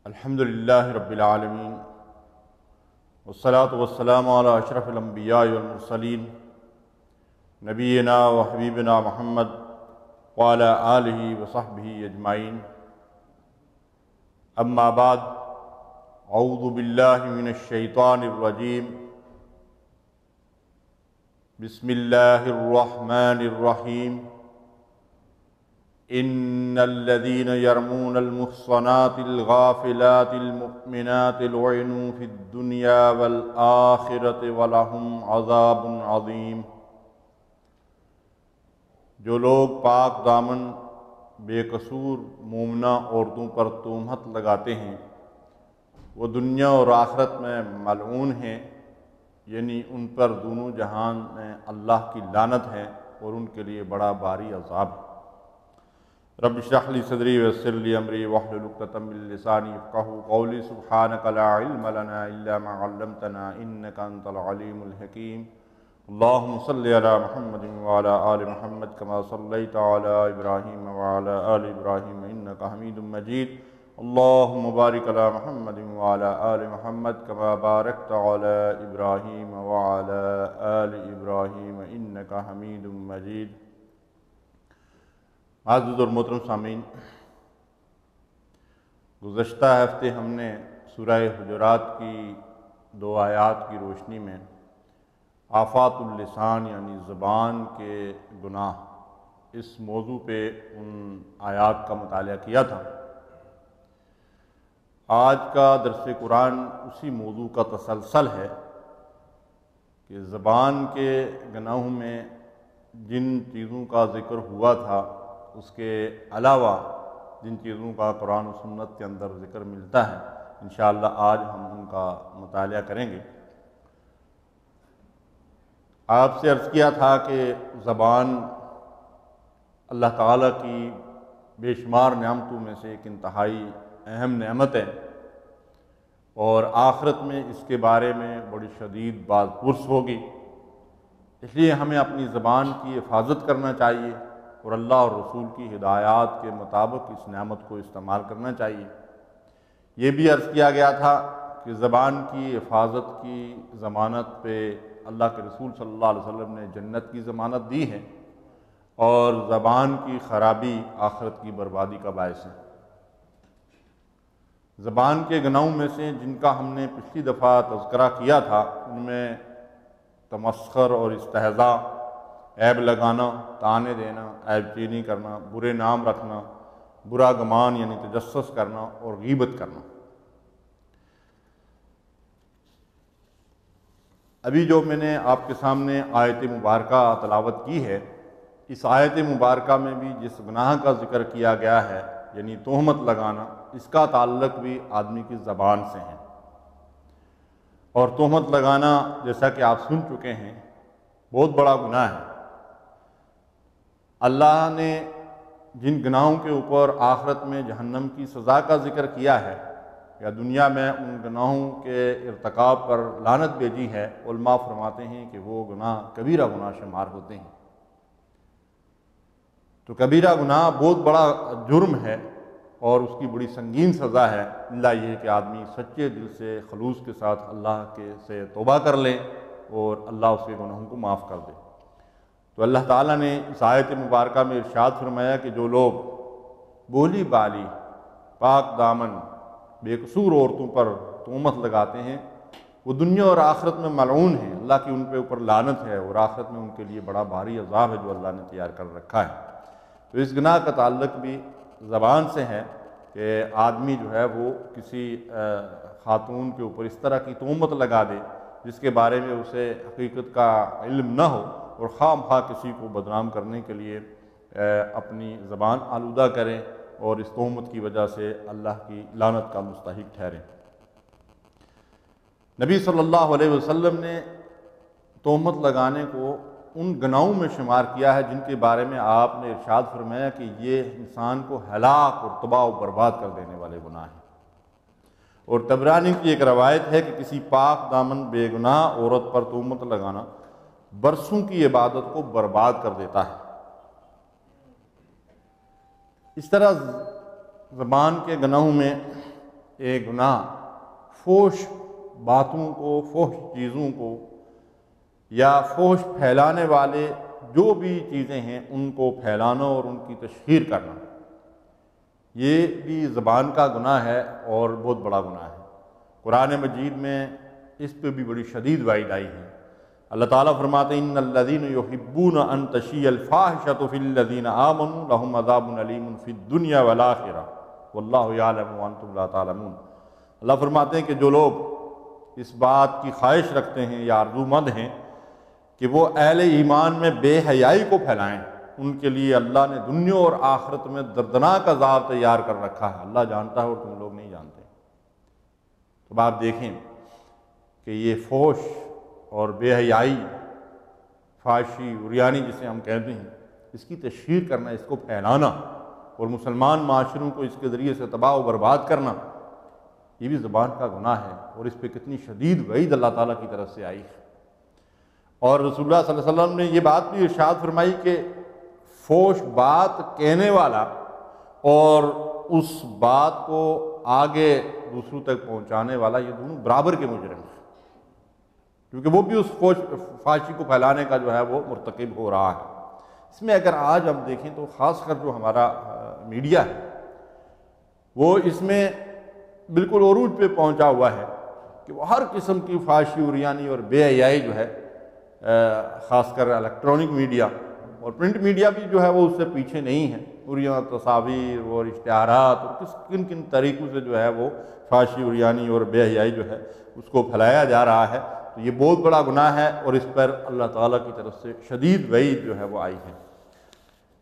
الحمدللہ رب العالمین والصلاة والسلام علی اشرف الانبیاء والمرسلین نبینا و حبیبنا محمد وعلی آلہ وصحبہ اجمعین، اما بعد، اعوذ باللہ من الشیطان الرجیم، بسم اللہ الرحمن الرحیم۔ ان الذين يرمون المحصنات الغافلات المؤمنات لعنوا في الدنيا والآخرة ولهم عذاب عظیم۔ جو لوگ پاک دامن بے قصور مومنہ عورتوں پر تہمت لگاتے ہیں وہ دنیا اور آخرت میں ملعون ہیں، یعنی ان پر دونوں جہان میں اللہ کی لعنت ہے اور ان کے لیے بڑا بھاری عذاب ہے۔ رب اشرح لی صدری ویسر لی امری واحلل عقدۃ من لسانی یفقہوا قولی، سبحانک لا علم لنا الا ما علمتنا انک انت العلیم الحکیم۔ اللہم صلی علی محمد وعلی آل محمد کما صلیت علی ابراہیم وعلی آل ابراہیم انک حمید مجید۔ اللہم بارک علی محمد وعلی آل محمد کما بارکت علی ابراہیم وعلی آل ابراہیم انک حمید مجید۔ معزز اور محترم سامعین، گزشتہ ہفتے ہم نے سورہ حجرات کی 2 آیات کی روشنی میں آفات اللسان یعنی زبان کے گناہ اس موضوع پہ ان آیات کا مطالعہ کیا تھا۔ آج کا درس قرآن اسی موضوع کا تسلسل ہے کہ زبان کے گناہوں میں جن چیزوں کا ذکر ہوا تھا اس کے علاوہ جن چیزوں کا قرآن و سنت کے اندر ذکر ملتا ہے، انشاءاللہ آج ہم ان کا مطالعہ کریں گے۔ آپ سے عرض کیا تھا کہ زبان اللہ تعالیٰ کی بے شمار نعمتوں میں سے ایک انتہائی اہم نعمت ہے، اور آخرت میں اس کے بارے میں بڑی شدید باز پرس ہوگی، اس لیے ہمیں اپنی زبان کی حفاظت کرنا چاہیے اور اللہ اور رسول کی ہدایات کے مطابق اس نعمت کو استعمال کرنا چاہیے۔ یہ بھی عرض کیا گیا تھا کہ زبان کی حفاظت کی ضمانت پہ اللہ کے رسول صلی اللہ علیہ وسلم نے جنت کی ضمانت دی ہے، اور زبان کی خرابی آخرت کی بربادی کا باعث ہے۔ زبان کے گناہوں میں سے جن کا ہم نے پچھلی دفعہ تذکرہ کیا تھا ان میں تمسخر اور استہزاء، عیب لگانا، طعنے دینا، عیب چینی کرنا، برے نام رکھنا، برا گمان یعنی تجسس کرنا اور غیبت کرنا۔ ابھی جو میں نے آپ کے سامنے آیت مبارکہ تلاوت کی ہے، اس آیت مبارکہ میں بھی جس گناہ کا ذکر کیا گیا ہے یعنی تہمت لگانا، اس کا تعلق بھی آدمی کی زبان سے ہے، اور تہمت لگانا جیسا کہ آپ سن چکے ہیں بہت بڑا گناہ ہے۔ اللہ نے جن گناہوں کے اوپر آخرت میں جہنم کی سزا کا ذکر کیا ہے یا دنیا میں ان گناہوں کے ارتکاب پر لعنت بھیجی ہے، علماء فرماتے ہیں کہ وہ گناہ کبیرہ گناہ شمار ہوتے ہیں۔ تو کبیرہ گناہ بہت بڑا جرم ہے اور اس کی بڑی سنگین سزا ہے، اللہ یہ کہ آدمی سچے دل سے خلوص کے ساتھ اللہ کے سے توبہ کر لے اور اللہ اس کے گناہوں کو معاف کر دے۔ تو اللہ تعالیٰ نے اس آیت مبارکہ میں ارشاد فرمایا کہ جو لوگ بولی بالی پاک دامن بے قصور عورتوں پر تہمت لگاتے ہیں وہ دنیا اور آخرت میں ملعون ہیں، اللہ کی ان پہ اوپر لعنت ہے، اور آخرت میں ان کے لیے بڑا بھاری عذاب ہے جو اللہ نے تیار کر رکھا ہے۔ تو اس گناہ کا تعلق بھی زبان سے ہے کہ آدمی جو ہے وہ کسی خاتون کے اوپر اس طرح کی تہمت لگا دے جس کے بارے میں اسے حقیقت کا علم نہ ہو، اور خواہ مخواہ کسی کو بدنام کرنے کے لیے اپنی زبان آلودہ کریں اور اس تہمت کی وجہ سے اللہ کی لعنت کا مستحق ٹھہریں۔ نبی صلی اللہ علیہ وسلم نے تہمت لگانے کو ان گناہوں میں شمار کیا ہے جن کے بارے میں آپ نے ارشاد فرمایا کہ یہ انسان کو ہلاک اور تباہ و برباد کر دینے والے گناہ ہیں۔ اور طبرانی کی ایک روایت ہے کہ کسی پاک دامن بے گناہ عورت پر تہمت لگانا برسوں کی عبادت کو برباد کر دیتا ہے۔ اس طرح زبان کے گناہوں میں ایک گناہ فحش باتوں کو، فحش چیزوں کو یا فحش پھیلانے والے جو بھی چیزیں ہیں ان کو پھیلانا اور ان کی تشہیر کرنا، یہ بھی زبان کا گناہ ہے اور بہت بڑا گناہ ہے۔ قرآن مجید میں اس پہ بھی بڑی شدید وعید آئی ہے۔ اللہ تعالیٰ فرماتے ہیں ان الذین یحبون ان تشیع الفاحشۃ فی الذین آمنوا لہم عذاب علیم فی الدنیا والآخرہ واللہ یعلم وانتم لا تعلمون۔ اللہ فرماتے ہیں کہ جو لوگ اس بات کی خواہش رکھتے ہیں یا آرزو مند ہیں کہ وہ اہل ایمان میں بے حیائی کو پھیلائیں، ان کے لیے اللہ نے دنیا اور آخرت میں دردناک عذاب تیار کر رکھا ہے۔ اللہ جانتا ہے اور تم لوگ نہیں جانتے۔ تو آپ دیکھیں کہ یہ فحش اور بے حیائی، فحاشی، عریانی جسے ہم کہتے ہیں، اس کی تشہیر کرنا، اس کو پھیلانا اور مسلمان معاشروں کو اس کے ذریعے سے تباہ و برباد کرنا، یہ بھی زبان کا گناہ ہے اور اس پہ کتنی شدید وعید اللہ تعالیٰ کی طرف سے آئی ہے۔ اور رسول اللہ صلی اللہ علیہ وسلم نے یہ بات بھی ارشاد فرمائی کہ فحش بات کہنے والا اور اس بات کو آگے دوسروں تک پہنچانے والا، یہ دونوں برابر کے مجرم ہیں، کیونکہ وہ بھی اس فحاشی کو پھیلانے کا جو ہے وہ مرتکب ہو رہا ہے۔ اس میں اگر آج ہم دیکھیں تو خاص کر جو ہمارا میڈیا ہے وہ اس میں بالکل عروج پہ پہنچا ہوا ہے کہ وہ ہر قسم کی فحاشی، عریانی اور بے حیائی جو ہے، خاص کر الیکٹرانک میڈیا اور پرنٹ میڈیا بھی جو ہے وہ اس سے پیچھے نہیں ہے۔ عریاں تصاویر اور اشتہارات اور کن کن طریقوں سے جو ہے وہ فحاشی، عریانی اور بے حیائی جو ہے اس کو پھیلایا جا رہا ہے۔ تو یہ بہت بڑا گناہ ہے اور اس پر اللہ تعالیٰ کی طرف سے شدید وعید جو ہے وہ آئی ہے۔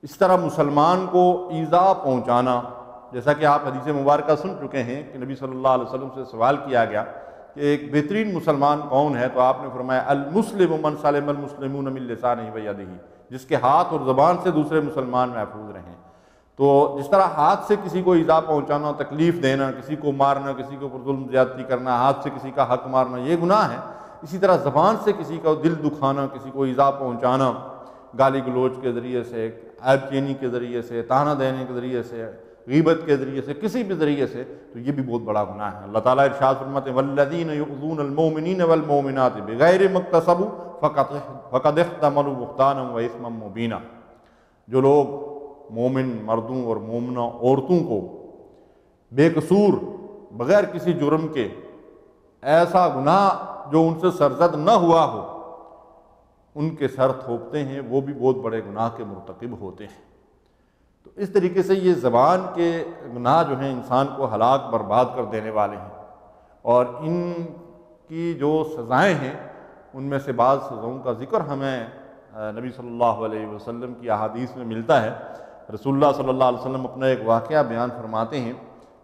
اس طرح مسلمان کو ایذا پہنچانا، جیسا کہ آپ حدیث مبارکہ سن چکے ہیں کہ نبی صلی اللہ علیہ وسلم سے سوال کیا گیا کہ ایک بہترین مسلمان کون ہے، تو آپ نے فرمایا المسلم من سلم المسلمون من لسانہ و یدہ، جس کے ہاتھ اور زبان سے دوسرے مسلمان محفوظ رہیں۔ تو جس طرح ہاتھ سے کسی کو ایذا پہنچانا، تکلیف دینا، کسی کو مارنا، کسی کے اوپر ظلم زیادتی کرنا، ہاتھ سے کسی کا حق مارنا، یہ گناہ ہے، اسی طرح زبان سے کسی کا دل دکھانا، کسی کو ایذا پہنچانا، گالی گلوچ کے ذریعے سے، عیب چینی کے ذریعے سے، طعنہ دینے کے ذریعے سے، غیبت کے ذریعے سے، کسی بھی ذریعے سے، تو یہ بھی بہت بڑا گناہ ہے۔ اللہ تعالیٰ ارشاد فرماتے ہیں والذین یؤذون المؤمنین والمؤمنات بغیر ما اکتسبوا فقد احتملوا بہتانا واثما مبینا۔ جو لوگ مومن مردوں اور مومنہ عورتوں کو بے قصور، بغیر کسی جرم کے، ایسا گناہ جو ان سے سرزد نہ ہوا ہو، ان کے سر تھوپتے ہیں، وہ بھی بہت بڑے گناہ کے مرتکب ہوتے ہیں۔ تو اس طریقے سے یہ زبان کے گناہ جو ہیں انسان کو ہلاک برباد کر دینے والے ہیں، اور ان کی جو سزائیں ہیں ان میں سے بعض سزاؤں کا ذکر ہمیں نبی صلی اللہ علیہ وسلم کی احادیث میں ملتا ہے۔ رسول اللہ صلی اللہ علیہ وسلم اپنا ایک واقعہ بیان فرماتے ہیں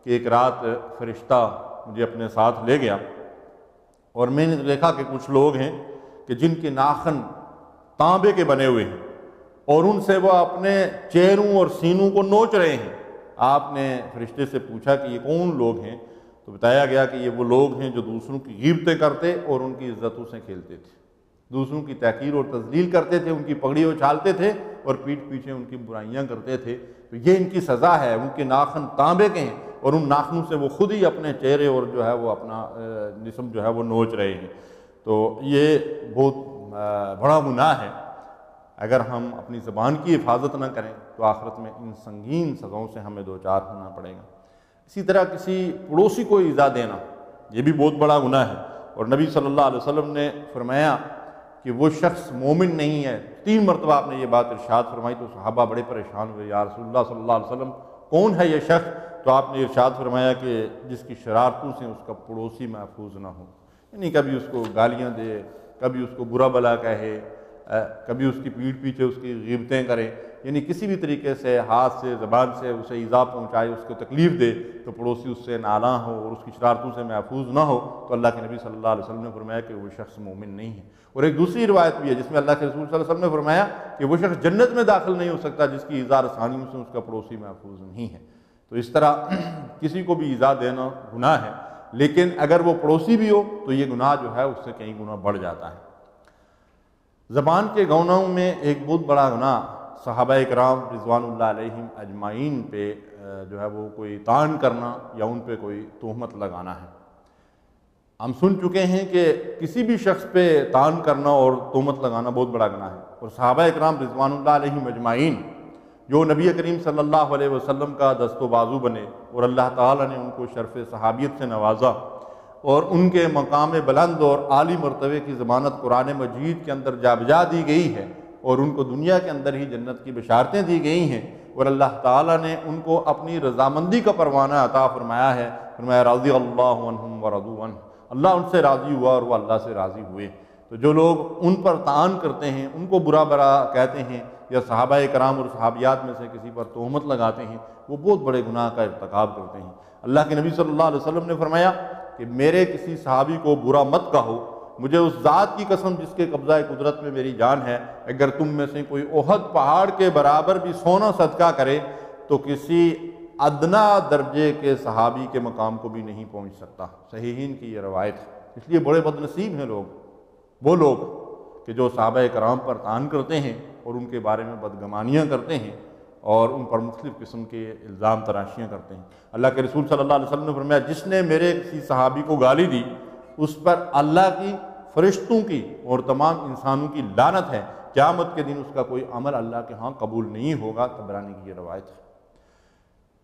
کہ ایک رات فرشتہ مجھے اپنے ساتھ لے گیا اور میں نے دیکھا کہ کچھ لوگ ہیں کہ جن کے ناخن تانبے کے بنے ہوئے ہیں اور ان سے وہ اپنے چہروں اور سینوں کو نوچ رہے ہیں۔ آپ نے فرشتے سے پوچھا کہ یہ کون لوگ ہیں، تو بتایا گیا کہ یہ وہ لوگ ہیں جو دوسروں کی غیبتیں کرتے اور ان کی عزتوں سے کھیلتے تھے، دوسروں کی تحقیر اور تذلیل کرتے تھے، ان کی پگڑی اچھالتے تھے اور پیٹھ پیچھے ان کی برائیاں کرتے تھے۔ تو یہ ان کی سزا ہے، ان کے ناخن تانبے کے ہیں اور ان ناخنوں سے وہ خود ہی اپنے چہرے اور جو ہے وہ اپنا جسم جو ہے وہ نوچ رہے ہیں۔ تو یہ بہت بڑا گناہ ہے۔ اگر ہم اپنی زبان کی حفاظت نہ کریں تو آخرت میں ان سنگین سزاؤں سے ہمیں دوچار ہونا پڑے گا۔ اسی طرح کسی پڑوسی کو ایذا دینا، یہ بھی بہت بڑا گناہ ہے، اور نبی صلی اللہ علیہ وسلم نے فرمایا کہ وہ شخص مومن نہیں ہے۔ 3 مرتبہ آپ نے یہ بات ارشاد فرمائی تو صحابہ بڑے پریشان ہوئے، یا رسول اللہ صلی اللہ علیہ وسلم کون ہے یہ شخص؟ تو آپ نے ارشاد فرمایا کہ جس کی شرارتوں سے اس کا پڑوسی محفوظ نہ ہو، یعنی کبھی اس کو گالیاں دے، کبھی اس کو برا بھلا کہے، کبھی اس کی پیٹھ پیچھے اس کی غیبتیں کرے، یعنی کسی بھی طریقے سے ہاتھ سے، زبان سے اسے ایذا پہنچائے، اس کو تکلیف دے، تو پڑوسی اس سے نالاں ہو اور اس کی شرارتوں سے محفوظ نہ ہو، تو اللہ کے نبی صلی اللہ علیہ وسلم نے فرمایا کہ وہ شخص مومن نہیں ہے۔ اور ایک دوسری روایت بھی ہے جس میں اللہ کے رسول صلی اللہ علیہ وسلم نے فرمایا کہ وہ شخص جنت میں داخل نہیں ہو سکتا جس کی ایذا رسانیوں سے اس کا پڑوسی محفوظ نہیں ہے۔ تو اس طرح کسی کو بھی ایذا دینا گناہ ہے، لیکن اگر وہ پڑوسی بھی ہو تو یہ گناہ جو ہے اس سے کئی گنا بڑھ جاتا ہے۔ زبان کے گناہوں میں ایک بہت بڑا گناہ صحابہ کرام رضوان اللہ علیہم اجمعین پہ جو ہے وہ کوئی طعن کرنا یا ان پہ کوئی تہمت لگانا ہے۔ ہم سن چکے ہیں کہ کسی بھی شخص پہ طعن کرنا اور تہمت لگانا بہت بڑا گناہ ہے، اور صحابہ کرام رضوان اللہ علیہم اجمعین جو نبی کریم صلی اللہ علیہ وسلم کا دست و بازو بنے اور اللہ تعالیٰ نے ان کو شرف صحابیت سے نوازا اور ان کے مقام بلند اور عالی مرتبے کی ضمانت قرآن مجید کے اندر جا بجا دی گئی ہے، اور ان کو دنیا کے اندر ہی جنت کی بشارتیں دی گئی ہیں، اور اللہ تعالیٰ نے ان کو اپنی رضامندی کا پروانہ عطا فرمایا ہے۔ فرمایا رضی اللہ عنہم ورضوا عنہ، اللہ ان سے راضی ہوا اور وہ اللہ سے راضی ہوئے۔ تو جو لوگ ان پر طعن کرتے ہیں، ان کو برا برا کہتے ہیں، یا صحابہ کرام اور صحابیات میں سے کسی پر تہمت لگاتے ہیں، وہ بہت بڑے گناہ کا ارتکاب کرتے ہیں۔ اللہ کے نبی صلی اللہ علیہ وسلم نے فرمایا کہ میرے کسی صحابی کو برا مت کہو، مجھے اس ذات کی قسم جس کے قبضہ قدرت میں میری جان ہے، اگر تم میں سے کوئی احد پہاڑ کے برابر بھی سونا صدقہ کرے تو کسی ادنا درجے کے صحابی کے مقام کو بھی نہیں پہنچ سکتا۔ صحیحین کی یہ روایت ہے۔ اس لیے بڑے بد نصیب ہیں وہ لوگ کہ جو صحابہ کرام پر طعن کرتے ہیں اور ان کے بارے میں بدگمانیاں کرتے ہیں اور ان پر مختلف قسم کے الزام تراشیاں کرتے ہیں۔ اللہ کے رسول صلی اللہ علیہ وسلم نے فرمایا جس نے میرے کسی صحابی کو گالی دی اس پر اللہ کی، فرشتوں کی اور تمام انسانوں کی لعنت ہے، قیامت کے دن اس کا کوئی عمل اللہ کے ہاں قبول نہیں ہوگا۔ طبرانی کی یہ روایت ہے۔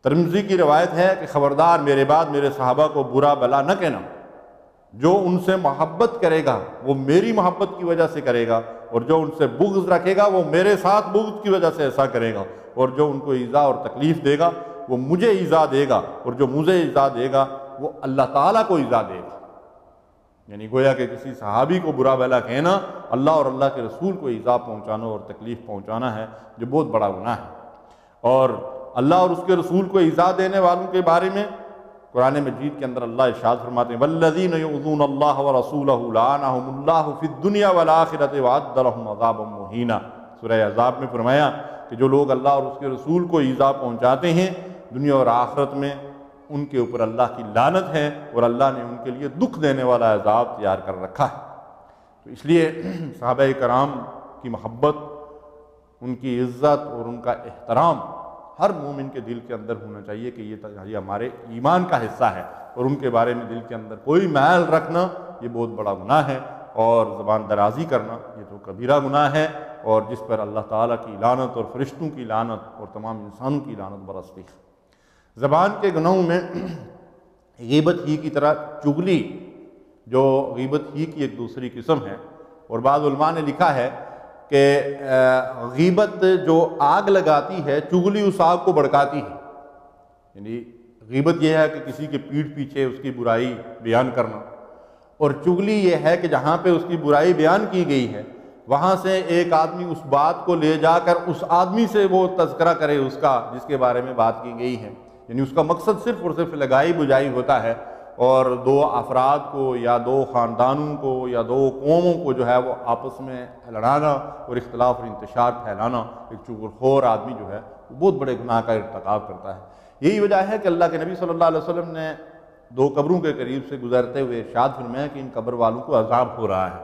ترمذی کی روایت ہے کہ خبردار میرے بعد میرے صحابہ کو برا بلا نہ کہنا، جو ان سے محبت کرے گا وہ میری محبت کی وجہ سے کرے گا، اور جو ان سے بغض رکھے گا وہ میرے ساتھ بغض کی وجہ سے ایسا کرے گا، اور جو ان کو ایذا اور تکلیف دے گا وہ مجھے ایذا دے گا، اور جو مجھے ایذا دے گا وہ اللہ تعالیٰ کو ایذا دے گا۔ یعنی گویا کہ کسی صحابی کو برا بھلا کہنا اللہ اور اللہ کے رسول کو ایذا پہنچانا اور تکلیف پہنچانا ہے، جو بہت بڑا گناہ ہے۔ اور اللہ اور اس کے رسول کو ایذا دینے والوں کے بارے میں قرآن مجید کے اندر اللہ ارشاد فرماتے ہیں والذین یؤذون اللہ ورسولہ لعنہم اللہ فی الدنیا والآخرۃ وأعد لہم عذابا مہینا۔ سورہ احزاب میں فرمایا کہ جو لوگ اللہ اور اس کے رسول کو ایذا پہنچاتے ہیں دنیا اور آخرت میں ان کے اوپر اللہ کی لعنت ہے، اور اللہ نے ان کے لیے دکھ دینے والا عذاب تیار کر رکھا ہے۔ تو اس لیے صحابہ کرام کی محبت، ان کی عزت اور ان کا احترام ہر مومن کے دل کے اندر ہونا چاہیے کہ یہ ہمارے ایمان کا حصہ ہے، اور ان کے بارے میں دل کے اندر کوئی میل رکھنا یہ بہت بڑا گناہ ہے، اور زبان درازی کرنا یہ تو کبیرہ گناہ ہے، اور جس پر اللہ تعالیٰ کی لعنت اور فرشتوں کی لعنت اور تمام انسانوں کی لعنت برستی ہے۔ زبان کے گناہوں میں غیبت ہی کی طرح چغلی، جو غیبت ہی کی ایک دوسری قسم ہے، اور بعض علماء نے لکھا ہے کہ غیبت جو آگ لگاتی ہے چغلی اس آگ کو بھڑکاتی ہے۔ یعنی غیبت یہ ہے کہ کسی کے پیٹھ پیچھے اس کی برائی بیان کرنا، اور چغلی یہ ہے کہ جہاں پہ اس کی برائی بیان کی گئی ہے وہاں سے ایک آدمی اس بات کو لے جا کر اس آدمی سے وہ تذکرہ کرے اس کا جس کے بارے میں بات کی گئی ہے۔ یعنی اس کا مقصد صرف اور صرف لگائی بجائی ہوتا ہے، اور دو افراد کو یا دو خاندانوں کو یا دو قوموں کو جو ہے وہ آپس میں لڑانا اور اختلاف اور انتشار پھیلانا۔ ایک چغلخور آدمی جو ہے وہ بہت بڑے گناہ کا ارتکاب کرتا ہے۔ یہی وجہ ہے کہ اللہ کے نبی صلی اللہ علیہ وسلم نے دو قبروں کے قریب سے گزرتے ہوئے ارشاد فرمایا کہ ان قبر والوں کو عذاب ہو رہا ہے،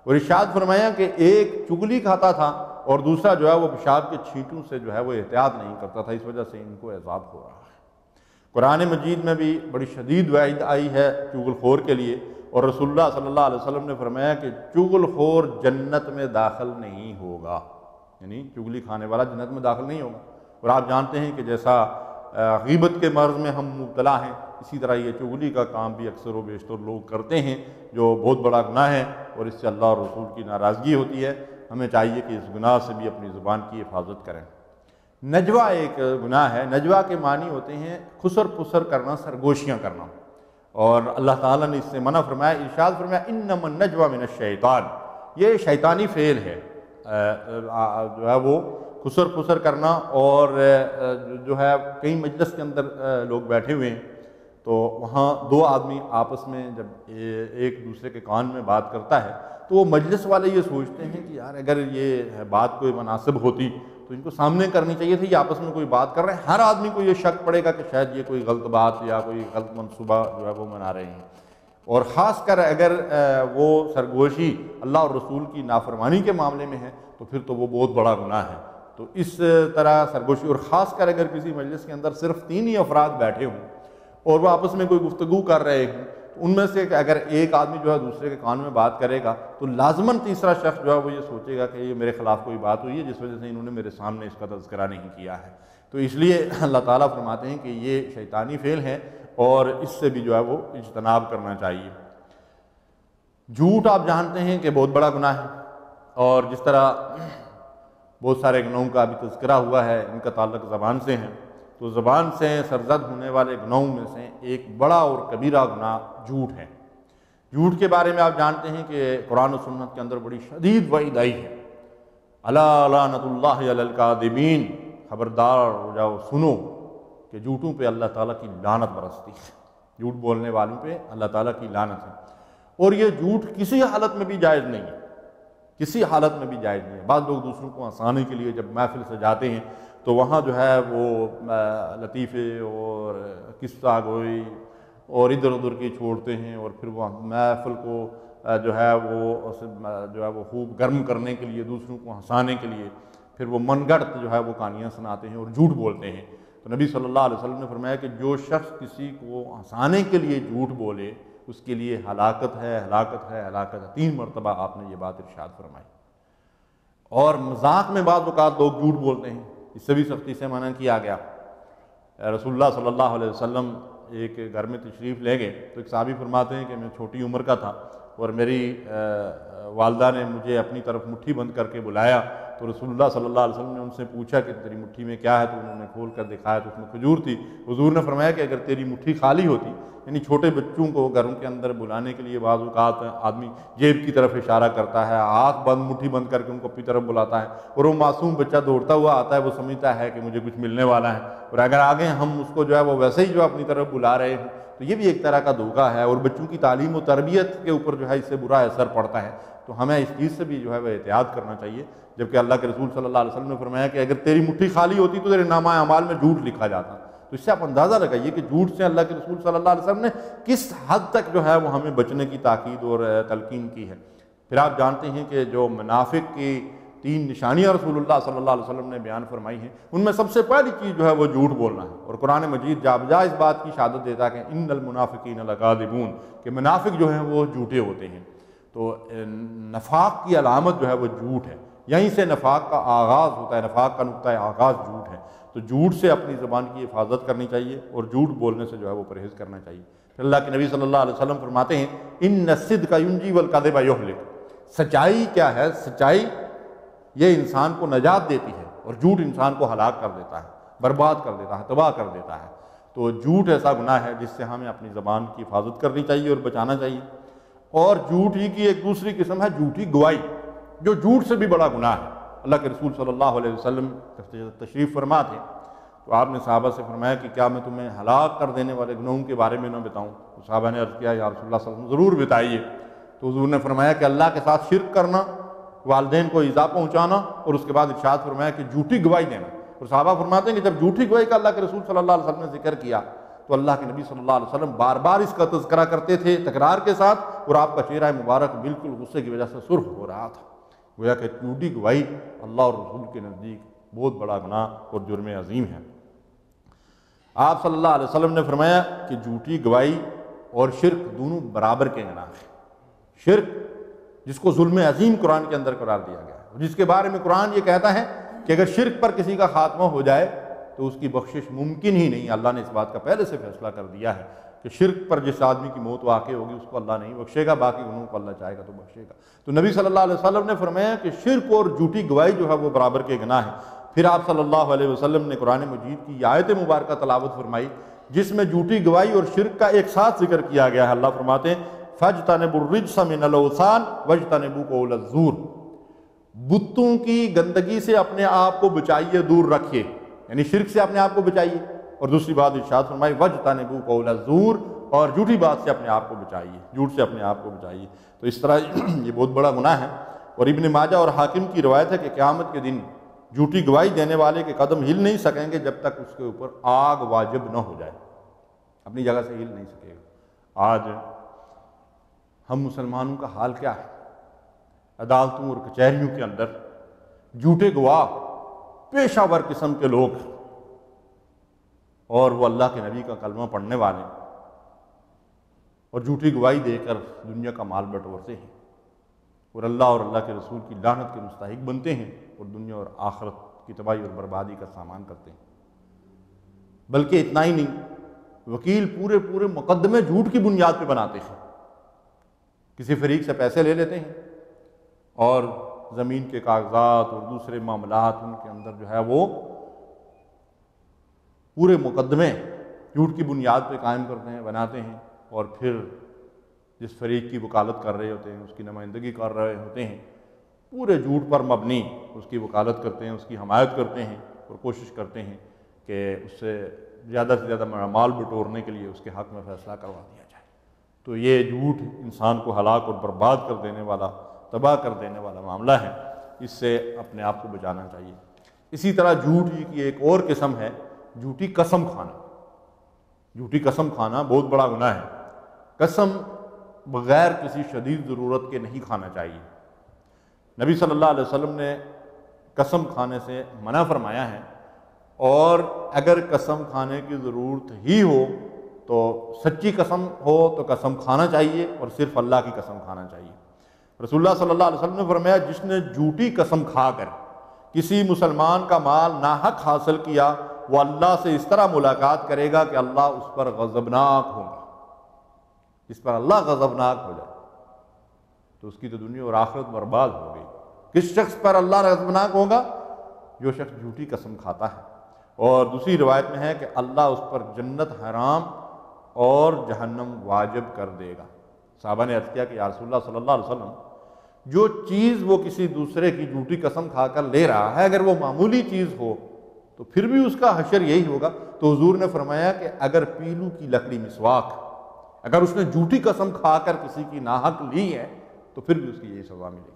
اور ارشاد فرمایا کہ ایک چغلی کھاتا تھا اور دوسرا جو ہے وہ پیشاب کے چھینٹوں سے جو ہے وہ احتیاط نہیں کرتا تھا، اس وجہ سے ان کو عذاب ہو رہا ہے۔ قرآن مجید میں بھی بڑی شدید وعید آئی ہے چغل خور کے لیے، اور رسول اللہ صلی اللہ علیہ وسلم نے فرمایا کہ چغل خور جنت میں داخل نہیں ہوگا، یعنی چغلی کھانے والا جنت میں داخل نہیں ہوگا۔ اور آپ جانتے ہیں کہ جیسا غیبت کے مرض میں ہم مبتلا ہیں، اسی طرح یہ چغلی کا کام بھی اکثر و بیشتر لوگ کرتے ہیں، جو بہت بڑا گناہ ہے، اور اس سے اللہ اور رسول کی ناراضگی ہوتی ہے۔ ہمیں چاہیے کہ اس گناہ سے بھی اپنی زبان کی حفاظت کریں۔ نجوہ ایک گناہ ہے۔ نجوہ کے معنی ہوتے ہیں خسر پسر کرنا، سرگوشیاں کرنا، اور اللہ تعالیٰ نے اس سے منع فرمایا، ارشاد فرمایا انما النجوى من الشیطان، یہ شیطانی فعل ہے، جو ہے وہ خسر پسر کرنا۔ اور جو ہے کئی مجلس کے اندر لوگ بیٹھے ہوئے ہیں تو وہاں دو آدمی آپس میں جب ایک دوسرے کے کان میں بات کرتا ہے تو وہ مجلس والے یہ سوچتے ہیں کہ یار اگر یہ بات کوئی مناسب ہوتی تو ان کو سامنے کرنی چاہیے تھی، یہ آپس میں کوئی بات کر رہے ہیں، ہر آدمی کو یہ شک پڑے گا کہ شاید یہ کوئی غلط بات یا کوئی غلط منصوبہ جو ہے وہ منا رہے ہیں۔ اور خاص کر اگر وہ سرگوشی اللہ اور رسول کی نافرمانی کے معاملے میں ہے تو پھر تو وہ بہت بڑا گناہ ہے۔ تو اس طرح سرگوشی، اور خاص کر اگر کسی مجلس کے اندر صرف 3 ہی افراد بیٹھے ہوں اور وہ آپس میں کوئی گفتگو کر رہے ہوں، تو ان میں سے اگر ایک آدمی جو ہے دوسرے کے کان میں بات کرے گا تو لازماً تیسرا شخص جو ہے وہ یہ سوچے گا کہ یہ میرے خلاف کوئی بات ہوئی ہے جس وجہ سے انہوں نے میرے سامنے اس کا تذکرہ نہیں کیا ہے۔ تو اس لیے اللہ تعالیٰ فرماتے ہیں کہ یہ شیطانی فعل ہے اور اس سے بھی جو ہے وہ اجتناب کرنا چاہیے۔ جھوٹ آپ جانتے ہیں کہ بہت بڑا گناہ ہے، اور جس طرح بہت سارے گناہوں کا بھی تذکرہ ہوا ہے، ان کا تعلق زبان سے ہے، تو زبان سے سرزد ہونے والے گناہوں میں سے ایک بڑا اور کبیرہ گناہ جھوٹ ہے۔ جھوٹ کے بارے میں آپ جانتے ہیں کہ قرآن و سنت کے اندر بڑی شدید وعید آئی ہے، الا لعنۃ اللہ علی الکاذبین، خبردار ہو جاؤ، سنو کہ جھوٹوں پہ اللہ تعالیٰ کی لعنت برستی ہے، جھوٹ بولنے والوں پہ اللہ تعالیٰ کی لعنت ہے۔ اور یہ جھوٹ کسی حالت میں بھی جائز نہیں ہے، کسی حالت میں بھی جائز نہیں ہے۔ بعض لوگ دوسروں کو ہنسانے کے لیے جب محفل سے جاتے ہیں تو وہاں جو ہے وہ لطیفے اور قصہ گوئی اور ادھر ادھر کی چھوڑتے ہیں، اور پھر وہ محفل کو جو ہے وہ خوب گرم کرنے کے لیے، دوسروں کو ہنسانے کے لیے پھر وہ من گھڑت جو ہے وہ کہانیاں سناتے ہیں اور جھوٹ بولتے ہیں۔ تو نبی صلی اللہ علیہ وسلم نے فرمایا کہ جو شخص کسی کو ہنسانے کے لیے جھوٹ بولے اس کے لیے ہلاکت ہے، ہلاکت ہے، ہلاکت ہے۔ 3 مرتبہ آپ نے یہ بات ارشاد فرمائی۔ اور مذاق میں بعض اوقات لوگ جھوٹ بولتے ہیں، اس سے بھی سختی سے منع کیا گیا۔ رسول اللہ صلی اللہ علیہ وسلم ایک گھر میں تشریف لے گئے تو ایک صحابی فرماتے ہیں کہ میں چھوٹی عمر کا تھا اور میری والدہ نے مجھے اپنی طرف مٹھی بند کر کے بلایا، تو رسول اللہ صلی اللہ علیہ وسلم نے ان سے پوچھا کہ تیری مٹھی میں کیا ہے، تو انہوں نے کھول کر دکھایا تو اس میں کھجور تھی۔ حضور نے فرمایا کہ اگر تیری مٹھی خالی ہوتی، یعنی چھوٹے بچوں کو گھروں کے اندر بلانے کے لیے بعض اوقات آدمی جیب کی طرف اشارہ کرتا ہے، ہاتھ بند، مٹھی بند کر کے ان کو اپنی طرف بلاتا ہے، اور وہ معصوم بچہ دوڑتا ہوا آتا ہے، وہ سمجھتا ہے کہ مجھے کچھ ملنے والا ہے، اور اگر آگے ہم اس کو جو ہے وہ ویسے ہی جو اپنی طرف بلا رہے ہیں تو یہ بھی ایک طرح کا دھوکہ ہے، اور بچوں کی تعلیم و تربیت کے اوپر جو ہے اس سے برا اثر پڑتا ہے۔ تو ہمیں اس چیز سے بھی جو ہے وہ احتیاط کرنا چاہیے، جبکہ اللہ کے رسول صلی اللہ علیہ وسلم نے فرمایا کہ اگر تیری مٹھی خالی ہوتی تو تیرے نامہ اعمال میں جھوٹ لکھا جاتا۔ تو اس سے آپ اندازہ لگائیے کہ جھوٹ سے اللہ کے رسول صلی اللہ علیہ وسلم نے کس حد تک جو ہے وہ ہمیں بچنے کی تاکید اور تلقین کی ہے۔ پھر آپ جانتے ہیں کہ جو منافق کی 3 نشانیاں رسول اللہ صلی اللہ علیہ وسلم نے بیان فرمائی ہیں، ان میں سب سے پہلی چیز جو ہے وہ جھوٹ بولنا ہے، اور قرآن مجید جا بجا اس بات کی شہادت دیتا ہے کہ ان المنافقین لکاذبون، کہ منافق جو ہیں وہ جھوٹے ہوتے ہیں۔ تو نفاق کی علامت جو ہے وہ جھوٹ ہے، یہیں سے نفاق کا آغاز ہوتا ہے، نفاق کا نقطہ آغاز جھوٹ ہے۔ تو جھوٹ سے اپنی زبان کی حفاظت کرنی چاہیے اور جھوٹ بولنے سے جو ہے وہ پرہیز کرنا چاہیے۔ پھر اللہ کے نبی صلی اللہ علیہ وسلم فرماتے ہیں ان الصدق ینجی والکذب یہلک، سچائی کیا ہے؟ سچائی یہ انسان کو نجات دیتی ہے، اور جھوٹ انسان کو ہلاک کر دیتا ہے، برباد کر دیتا ہے، تباہ کر دیتا ہے۔ تو جھوٹ ایسا گناہ ہے جس سے ہمیں اپنی زبان کی حفاظت کرنی چاہیے اور بچانا چاہیے۔ اور جھوٹ ہی کی ایک دوسری قسم ہے جھوٹی گواہی، جو جھوٹ سے بھی بڑا گناہ ہے۔ اللہ کے رسول صلی اللہ علیہ وسلم تشریف فرما تھے تو آپ نے صحابہ سے فرمایا کہ کیا میں تمہیں ہلاک کر دینے والے گناہوں کے بارے میں نہ بتاؤں؟ تو صحابہ نے عرض کیا یا رسول اللہ صلی اللہ علیہ وسلم ضرور بتائیے۔ تو حضور نے فرمایا کہ اللہ کے ساتھ شرک کرنا، والدین کو ایذا پہنچانا، اور اس کے بعد ارشاد فرمایا کہ جھوٹی گواہی دینا۔ اور صحابہ فرماتے ہیں کہ جب جھوٹی گواہی کا اللہ کے رسول صلی اللہ علیہ وسلم نے ذکر کیا تو اللہ کے نبی صلی اللہ علیہ وسلم بار بار اس کا تذکرہ کرتے تھے تکرار کے ساتھ، اور آپ کا چہرہ مبارک بالکل غصے کی وجہ سے سرخ ہو رہا تھا۔ گویا کہ جھوٹی گواہی اللہ اور رسول کے نزدیک بہت بڑا گناہ اور جرم عظیم ہے۔ آپ صلی اللہ علیہ وسلم نے فرمایا کہ جھوٹی گواہی اور شرک دونوں برابر کے گناہ ہیں۔ شرک جس کو ظلم عظیم قرآن کے اندر قرار دیا گیا ہے، جس کے بارے میں قرآن یہ کہتا ہے کہ اگر شرک پر کسی کا خاتمہ ہو جائے تو اس کی بخشش ممکن ہی نہیں۔ اللہ نے اس بات کا پہلے سے فیصلہ کر دیا ہے کہ شرک پر جس آدمی کی موت واقع ہوگی اس کو اللہ نہیں بخشے گا، باقی گناہوں کو اللہ چاہے گا تو بخشے گا۔ تو نبی صلی اللہ علیہ وسلم نے فرمایا کہ شرک اور جھوٹی گواہی جو ہے وہ برابر کے گناہ ہے۔ پھر آپ صلی اللہ علیہ وسلم نے قرآن مجید کی آیت مبارکہ تلاوت فرمائی جس میں جھوٹی گواہی اور شرک کا ایک ساتھ ذکر کیا گیا ہے۔ اللہ فرماتے ہیں فَاجْتَنِبُوا الرِّجْسَ مِنَ الْأَوْثَانِ وَاجْتَنِبُوا قَوْلَ الزُّورِ، بتوں کی گندگی سے اپنے آپ کو بچائیے، دور رکھیے، یعنی شرک سے اپنے آپ کو بچائیے۔ اور دوسری بات ارشاد فرمائی وَاجْتَنِبُوا قَوْلَ الزُّورِ، اور جھوٹی بات سے اپنے آپ کو بچائیے، جھوٹ سے اپنے آپ کو بچائیے۔ تو اس طرح یہ بہت بڑا گناہ ہے۔ اور ابن ماجہ اور حاکم کی روایت ہے کہ قیامت کے دن جھوٹی گواہی دینے والے کے قدم ہل نہیں سکیں گے جب تک اس کے اوپر آگ واجب نہ ہو جائے، اپنی جگہ سے ہل نہیں سکے گا۔ آج ہم مسلمانوں کا حال کیا ہے؟ عدالتوں اور کچہریوں کے اندر جھوٹے گواہ پیشہ ور قسم کے لوگ ہیں، اور وہ اللہ کے نبی کا کلمہ پڑھنے والے اور جھوٹی گواہی دے کر دنیا کا مال بٹورتے ہیں، اور اللہ کے رسول کی لعنت کے مستحق بنتے ہیں، اور دنیا اور آخرت کی تباہی اور بربادی کا سامان کرتے ہیں۔ بلکہ اتنا ہی نہیں، وکیل پورے مقدمے جھوٹ کی بنیاد پہ بناتے ہیں، کسی فریق سے پیسے لے لیتے ہیں اور زمین کے کاغذات اور دوسرے معاملات ان کے اندر جو ہے وہ پورے مقدمے جھوٹ کی بنیاد پہ قائم کرتے ہیں، بناتے ہیں، اور پھر جس فریق کی وکالت کر رہے ہوتے ہیں، اس کی نمائندگی کر رہے ہوتے ہیں، پورے جھوٹ پر مبنی اس کی وکالت کرتے ہیں، اس کی حمایت کرتے ہیں، اور کوشش کرتے ہیں کہ اس سے زیادہ مال بٹورنے کے لیے اس کے حق میں فیصلہ کروا دیا جائے۔ تو یہ جھوٹ انسان کو ہلاک اور برباد کر دینے والا، تباہ کر دینے والا معاملہ ہے، اس سے اپنے آپ کو بچانا چاہیے۔ اسی طرح جھوٹ کی ایک اور قسم ہے جھوٹی قسم کھانا۔ جھوٹی قسم کھانا بہت بڑا گناہ ہے۔ قسم بغیر کسی شدید ضرورت کے نہیں کھانا چاہیے۔ نبی صلی اللہ علیہ وسلم نے قسم کھانے سے منع فرمایا ہے، اور اگر قسم کھانے کی ضرورت ہی ہو تو سچی قسم ہو تو قسم کھانا چاہیے، اور صرف اللہ کی قسم کھانا چاہیے۔ رسول اللہ صلی اللہ علیہ وسلم نے فرمایا، جس نے جھوٹی قسم کھا کر کسی مسلمان کا مال ناحق حاصل کیا، وہ اللہ سے اس طرح ملاقات کرے گا کہ اللہ اس پر غضبناک ہوں گا۔ جس پر اللہ غضبناک ہو جائے تو اس کی تو دنیا اور آخرت برباد ہو گئی۔ کس شخص پر اللہ غضبناک ہوگا؟ جو شخص جھوٹی قسم کھاتا ہے۔ اور دوسری روایت میں ہے کہ اللہ اس پر جنت حرام اور جہنم واجب کر دے گا۔ صحابہ نے عرض کیا کہ یا رسول اللہ صلی اللہ علیہ وسلم، جو چیز وہ کسی دوسرے کی جھوٹی قسم کھا کر لے رہا ہے اگر وہ معمولی چیز ہو تو پھر بھی اس کا حشر یہی ہوگا۔ تو حضور نے فرمایا کہ اگر پیلو کی لکڑی مسواک، اگر اس نے جھوٹی قسم کھا کر کسی کی ناحق لی ہے تو پھر بھی اس کی یہی سزا ملے گی۔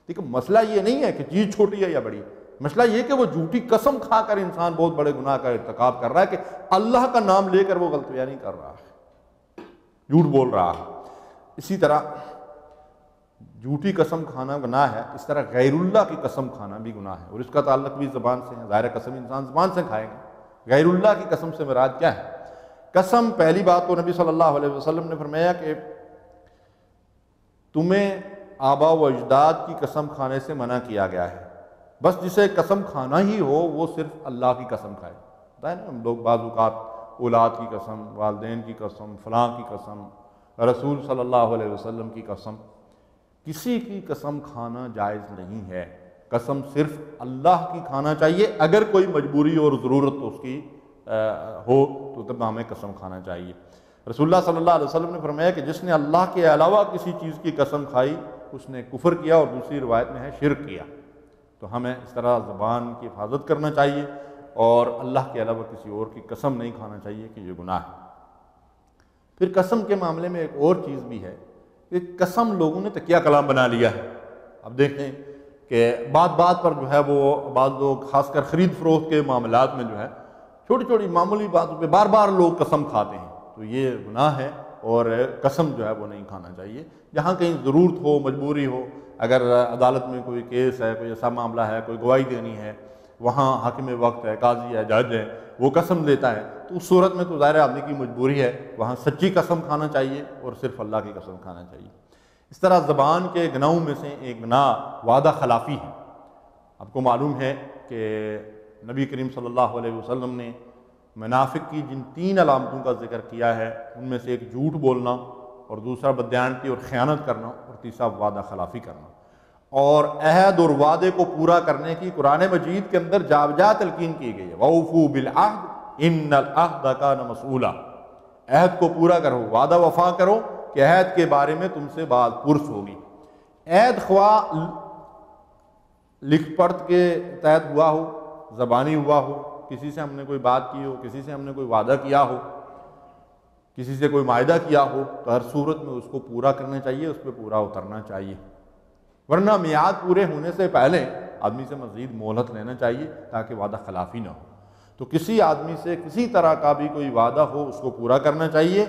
لیکن مسئلہ یہ نہیں ہے کہ چیز چھوٹی ہے یا بڑی، مسئلہ یہ کہ وہ جھوٹی قسم کھا کر انسان بہت بڑے گناہ کا ارتکاب کر رہا ہے، کہ اللہ کا نام لے کر وہ غلط بیانی کر رہا ہے، جھوٹ بول رہا ہے۔ اسی طرح جھوٹی قسم کھانا گناہ ہے، اس طرح غیر اللہ کی قسم کھانا بھی گناہ ہے، اور اس کا تعلق بھی زبان سے ہے۔ ظاہر قسم انسان زبان سے کھائے گا، غیر اللہ کی قسم سے مراد کیا ہے؟ قسم، پہلی بات تو نبی صلی اللہ علیہ وسلم نے فرمایا کہ تمہیں آبا و اجداد کی قسم کھانے سے منع کیا گیا ہے، بس جسے قسم کھانا ہی ہو وہ صرف اللہ کی قسم کھائے۔ بتائیں نا ہم لوگ بعض اوقات اولاد کی قسم، والدین کی قسم، فلاں کی قسم، رسول صلی اللہ علیہ وسلم کی قسم، کسی کی قسم کھانا جائز نہیں ہے۔ قسم صرف اللہ کی کھانا چاہیے، اگر کوئی مجبوری اور ضرورت اس کی ہو تو تب ہمیں قسم کھانا چاہیے۔ رسول اللہ صلی اللہ علیہ وسلم نے فرمایا کہ جس نے اللہ کے علاوہ کسی چیز کی قسم کھائی اس نے کفر کیا، اور دوسری روایت میں ہے شرک کیا۔ تو ہمیں اس طرح زبان کی حفاظت کرنا چاہیے، اور اللہ کے علاوہ کسی اور کی قسم نہیں کھانا چاہیے کہ یہ گناہ ہے۔ پھر قسم کے معاملے میں ایک اور چیز بھی ہے کہ قسم لوگوں نے تکیہ کلام بنا لیا ہے۔ اب دیکھیں کہ بات پر جو ہے وہ بعض لوگ خاص کر خرید فروخت کے معاملات میں جو ہے چھوٹی چھوٹی معمولی باتوں پہ بار بار لوگ قسم کھاتے ہیں، تو یہ گناہ ہے، اور قسم جو ہے وہ نہیں کھانا چاہیے۔ جہاں کہیں ضرورت ہو، مجبوری ہو، اگر عدالت میں کوئی کیس ہے، کوئی ایسا معاملہ ہے، کوئی گواہی دینی ہے، وہاں حاکم وقت ہے، قاضی ہے، جج ہے، وہ قسم دیتا ہے، تو اس صورت میں تو ظاہر آدمی کی مجبوری ہے، وہاں سچی قسم کھانا چاہیے اور صرف اللہ کی قسم کھانا چاہیے۔ اس طرح زبان کے گناہوں میں سے ایک گناہ وعدہ خلافی ہے۔ آپ کو معلوم ہے کہ نبی کریم صلی اللہ علیہ وسلم نے منافق کی جن 3 علامتوں کا ذکر کیا ہے ان میں سے ایک جھوٹ بولنا، اور دوسرا بددیانتی اور خیانت کرنا، اور تیسرا وعدہ خلافی کرنا۔ اور عہد اور وعدے کو پورا کرنے کی قرآن مجید کے اندر جا بجا تلقین کی گئی ہے، وَأَوْفُوا بِالْعَهْدِ إِنَّ الْعَهْدَ كَانَ مَسْئُولًا، عہد کو پورا کرو، وعدہ وفا کرو کہ عہد کے بارے میں تم سے بات پرس ہوگی۔ عہد خواہ لکھ پڑھ کے تحت ہوا ہو، زبانی ہوا ہو، کسی سے ہم نے کوئی بات کی ہو، کسی سے ہم نے کوئی وعدہ کیا ہو، کسی سے کوئی معاہدہ کیا ہو، تو ہر صورت میں اس کو پورا کرنا چاہیے، اس پہ پورا اترنا چاہیے، ورنہ میعاد پورے ہونے سے پہلے آدمی سے مزید مہلت لینا چاہیے تاکہ وعدہ خلافی نہ ہو۔ تو کسی آدمی سے کسی طرح کا بھی کوئی وعدہ ہو اس کو پورا کرنا چاہیے۔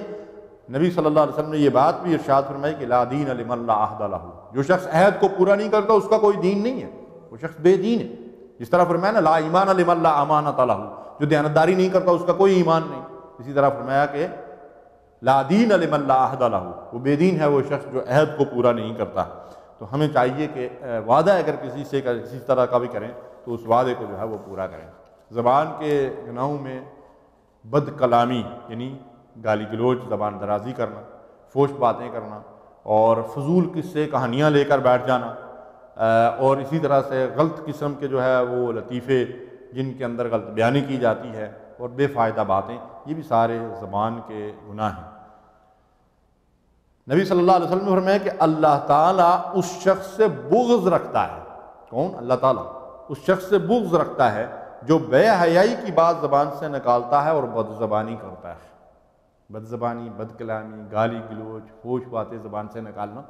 نبی صلی اللہ علیہ وسلم نے یہ بات بھی ارشاد فرمائی کہ لا دین لمن لا عہد لہ، جو شخص عہد کو پورا نہیں کرتا اس کا کوئی دین نہیں ہے، وہ شخص بے دین ہے۔ اس طرح فرمایا نا لا ایمان لمن لا امانۃ لہ، جو دیانتداری نہیں کرتا اس کا کوئی ایمان نہیں. اسی طرح فرمایا کہ لا دین لمن لا عہد لہ، وہ بے دین ہے وہ شخص جو عہد کو پورا نہیں کرتا. تو ہمیں چاہیے کہ وعدہ اگر کسی سے کسی طرح کا بھی کریں تو اس وعدے کو جو ہے وہ پورا کریں. زبان کے گناہوں میں بد کلامی یعنی گالی گلوچ، زبان درازی کرنا، فحش باتیں کرنا اور فضول قصے کہانیاں لے کر بیٹھ جانا، اور اسی طرح سے غلط قسم کے جو ہے وہ لطیفے جن کے اندر غلط بیانی کی جاتی ہے اور بے فائدہ باتیں، یہ بھی سارے زبان کے گناہ ہیں. نبی صلی اللہ علیہ وسلم نے فرمایا کہ اللہ تعالیٰ اس شخص سے بغض رکھتا ہے. کون؟ اللہ تعالیٰ اس شخص سے بغض رکھتا ہے جو بے حیائی کی بات زبان سے نکالتا ہے اور بد زبانی کرتا ہے. بد زبانی، بد کلامی، گالی گلوچ، فحش باتیں زبان سے نکالنا.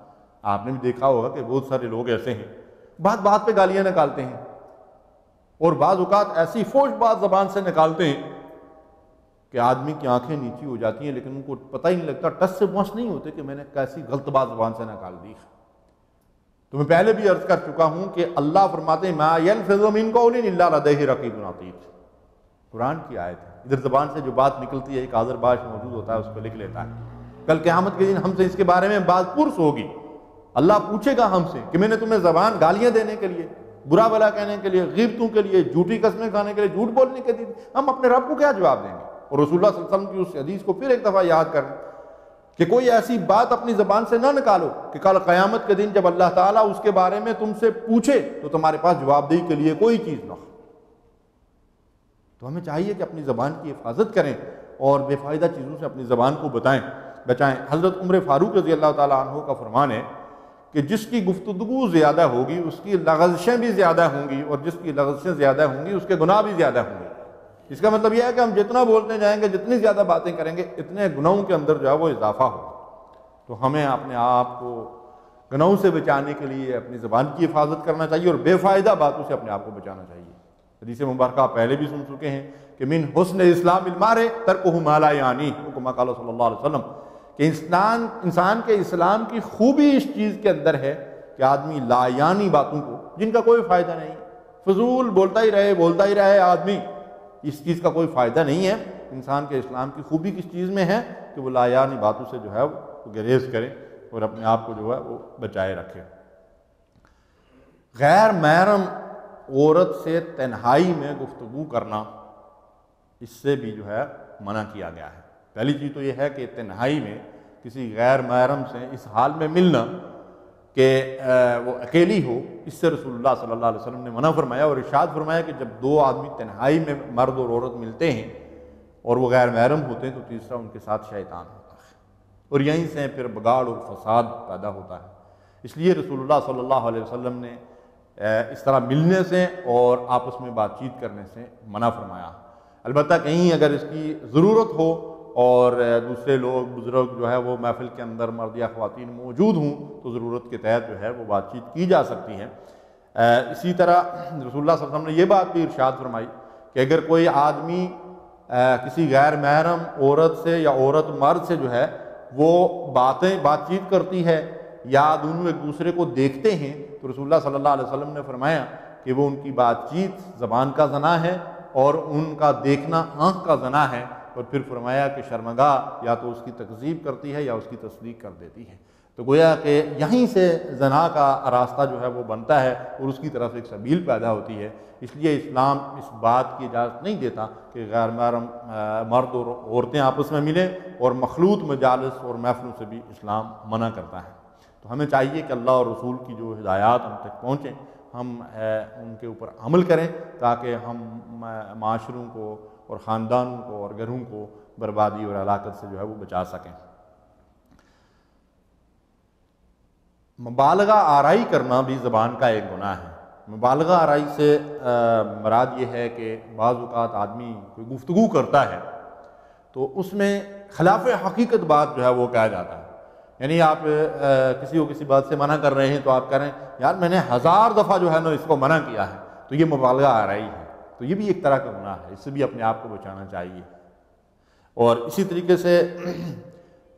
آپ نے بھی دیکھا ہوگا کہ بہت سارے لوگ ایسے ہیں بات بات پہ گالیاں نکالتے ہیں، اور بعض اوقات ایسی فحش بات زبان سے نکالتے ہیں کہ آدمی کی آنکھیں نیچی ہو جاتی ہیں، لیکن ان کو پتہ ہی نہیں لگتا، ٹس سے مس نہیں ہوتے کہ میں نے کیسی غلط بات زبان سے نکال دی. تو میں پہلے بھی عرض کر چکا ہوں کہ اللہ فرماتے ہیں ما یلفظ من قول الا لدیہ رقیب عتید. قرآن کی آیت ہے. ادھر زبان سے جو بات نکلتی ہے ایک حاضر باش موجود ہوتا ہے، اس کو لکھ لیتا ہے. کل قیامت کے دن ہم سے اس کے بارے میں بات پرس ہوگی. اللہ پوچھے گا ہم سے کہ میں نے تمہیں زبان گالیاں دینے کے لیے، برا بھلا کہنے کے لیے، غیبتوں کے لیے، جھوٹی قسمیں کھانے کے لیے، جھوٹ بولنے کے لیے، ہم اپنے رب کو کیا جواب دیں گے؟ اور رسول اللہ صلی اللہ علیہ وسلم کی اس حدیث کو پھر ایک دفعہ یاد کریں کہ کوئی ایسی بات اپنی زبان سے نہ نکالو کہ کل قیامت کے دن جب اللہ تعالیٰ اس کے بارے میں تم سے پوچھے تو تمہارے پاس جواب دہی کے لیے کوئی چیز نہ ہو. تو ہمیں چاہیے کہ اپنی زبان کی حفاظت کریں اور بے فائدہ چیزوں سے اپنی زبان کو بچائیں. حضرت عمر فاروق رضی اللہ تعالیٰ عنہ کا فرمان ہے کہ جس کی گفتگو زیادہ ہوگی اس کی لغزشیں بھی زیادہ ہوں گی، اور جس کی لغزشیں زیادہ ہوں گی اس کے گناہ بھی زیادہ ہوں گے. اس کا مطلب یہ ہے کہ ہم جتنا بولتے جائیں گے، جتنی زیادہ باتیں کریں گے، اتنے گناہوں کے اندر جو ہے وہ اضافہ ہوگا. تو ہمیں اپنے آپ کو گناہوں سے بچانے کے لیے اپنی زبان کی حفاظت کرنا چاہیے اور بے فائدہ باتوں سے اپنے آپ کو بچانا چاہیے. حدیث مبارکہ پہلے بھی سن چکے ہیں کہ من حسن اسلام المرء ترکہ ما لا یعنی، کما قال صلی اللہ علیہ وسلم، کہ انسان کے اسلام کی خوبی اس چیز کے اندر ہے کہ آدمی لا یعنی باتوں کو، جن کا کوئی فائدہ نہیں، فضول بولتا ہی رہے آدمی، اس چیز کا کوئی فائدہ نہیں ہے. انسان کے اسلام کی خوبی کس چیز میں ہے کہ وہ لا یعنی باتوں سے جو ہے وہ گریز کرے اور اپنے آپ کو جو ہے وہ بچائے رکھے. غیر محرم عورت سے تنہائی میں گفتگو کرنا، اس سے بھی جو ہے منع کیا گیا ہے. پہلی چیز تو یہ ہے کہ تنہائی میں کسی غیر محرم سے اس حال میں ملنا کہ وہ اکیلی ہو، اس سے رسول اللہ صلی اللہ علیہ وسلم نے منع فرمایا اور ارشاد فرمایا کہ جب دو آدمی تنہائی میں مرد اور عورت ملتے ہیں اور وہ غیر محرم ہوتے ہیں تو تیسرا ان کے ساتھ شیطان ہوتا ہے، اور یہیں سے پھر بگاڑ اور فساد پیدا ہوتا ہے. اس لیے رسول اللہ صلی اللہ علیہ وسلم نے اس طرح ملنے سے اور آپس میں بات چیت کرنے سے منع فرمایا. البتہ کہیں اگر اس کی ضرورت ہو اور دوسرے لوگ بزرگ جو ہے وہ محفل کے اندر مرد یا خواتین موجود ہوں تو ضرورت کے تحت جو ہے وہ بات چیت کی جا سکتی ہے. اسی طرح رسول اللہ صلی اللہ علیہ وسلم نے یہ بات بھی ارشاد فرمائی کہ اگر کوئی آدمی کسی غیر محرم عورت سے یا عورت مرد سے جو ہے وہ بات چیت کرتی ہے یا دونوں ایک دوسرے کو دیکھتے ہیں تو رسول اللہ صلی اللہ علیہ وسلم نے فرمایا کہ وہ ان کی بات چیت زبان کا زنا ہے اور ان کا دیکھنا آنکھ کا زنا ہے. اور پھر فرمایا کہ شرمگاہ یا تو اس کی تکذیب کرتی ہے یا اس کی تصدیق کر دیتی ہے. تو گویا کہ یہیں سے زنا کا راستہ جو ہے وہ بنتا ہے اور اس کی طرف ایک سبیل پیدا ہوتی ہے. اس لیے اسلام اس بات کی اجازت نہیں دیتا کہ غیر محرم مرد اور عورتیں آپس میں ملیں، اور مخلوط مجالس اور محفلوں سے بھی اسلام منع کرتا ہے. تو ہمیں چاہیے کہ اللہ اور رسول کی جو ہدایات ہم تک پہنچیں، ہم ان کے اوپر عمل کریں تاکہ ہم معاشروں کو اور خاندانوں کو اور گھروں کو بربادی اور ہلاکت سے جو ہے وہ بچا سکیں. مبالغہ آرائی کرنا بھی زبان کا ایک گناہ ہے. مبالغہ آرائی سے مراد یہ ہے کہ بعض اوقات آدمی کوئی گفتگو کرتا ہے تو اس میں خلاف حقیقت بات جو ہے وہ کہا جاتا ہے. یعنی آپ کسی کو کسی بات سے منع کر رہے ہیں تو آپ کہہ رہے ہیں یار میں نے 1000 دفعہ جو ہے نا اس کو منع کیا ہے، تو یہ مبالغہ آرائی ہے. تو یہ بھی ایک طرح کا گناہ ہے، اس سے بھی اپنے آپ کو بچانا چاہیے. اور اسی طریقے سے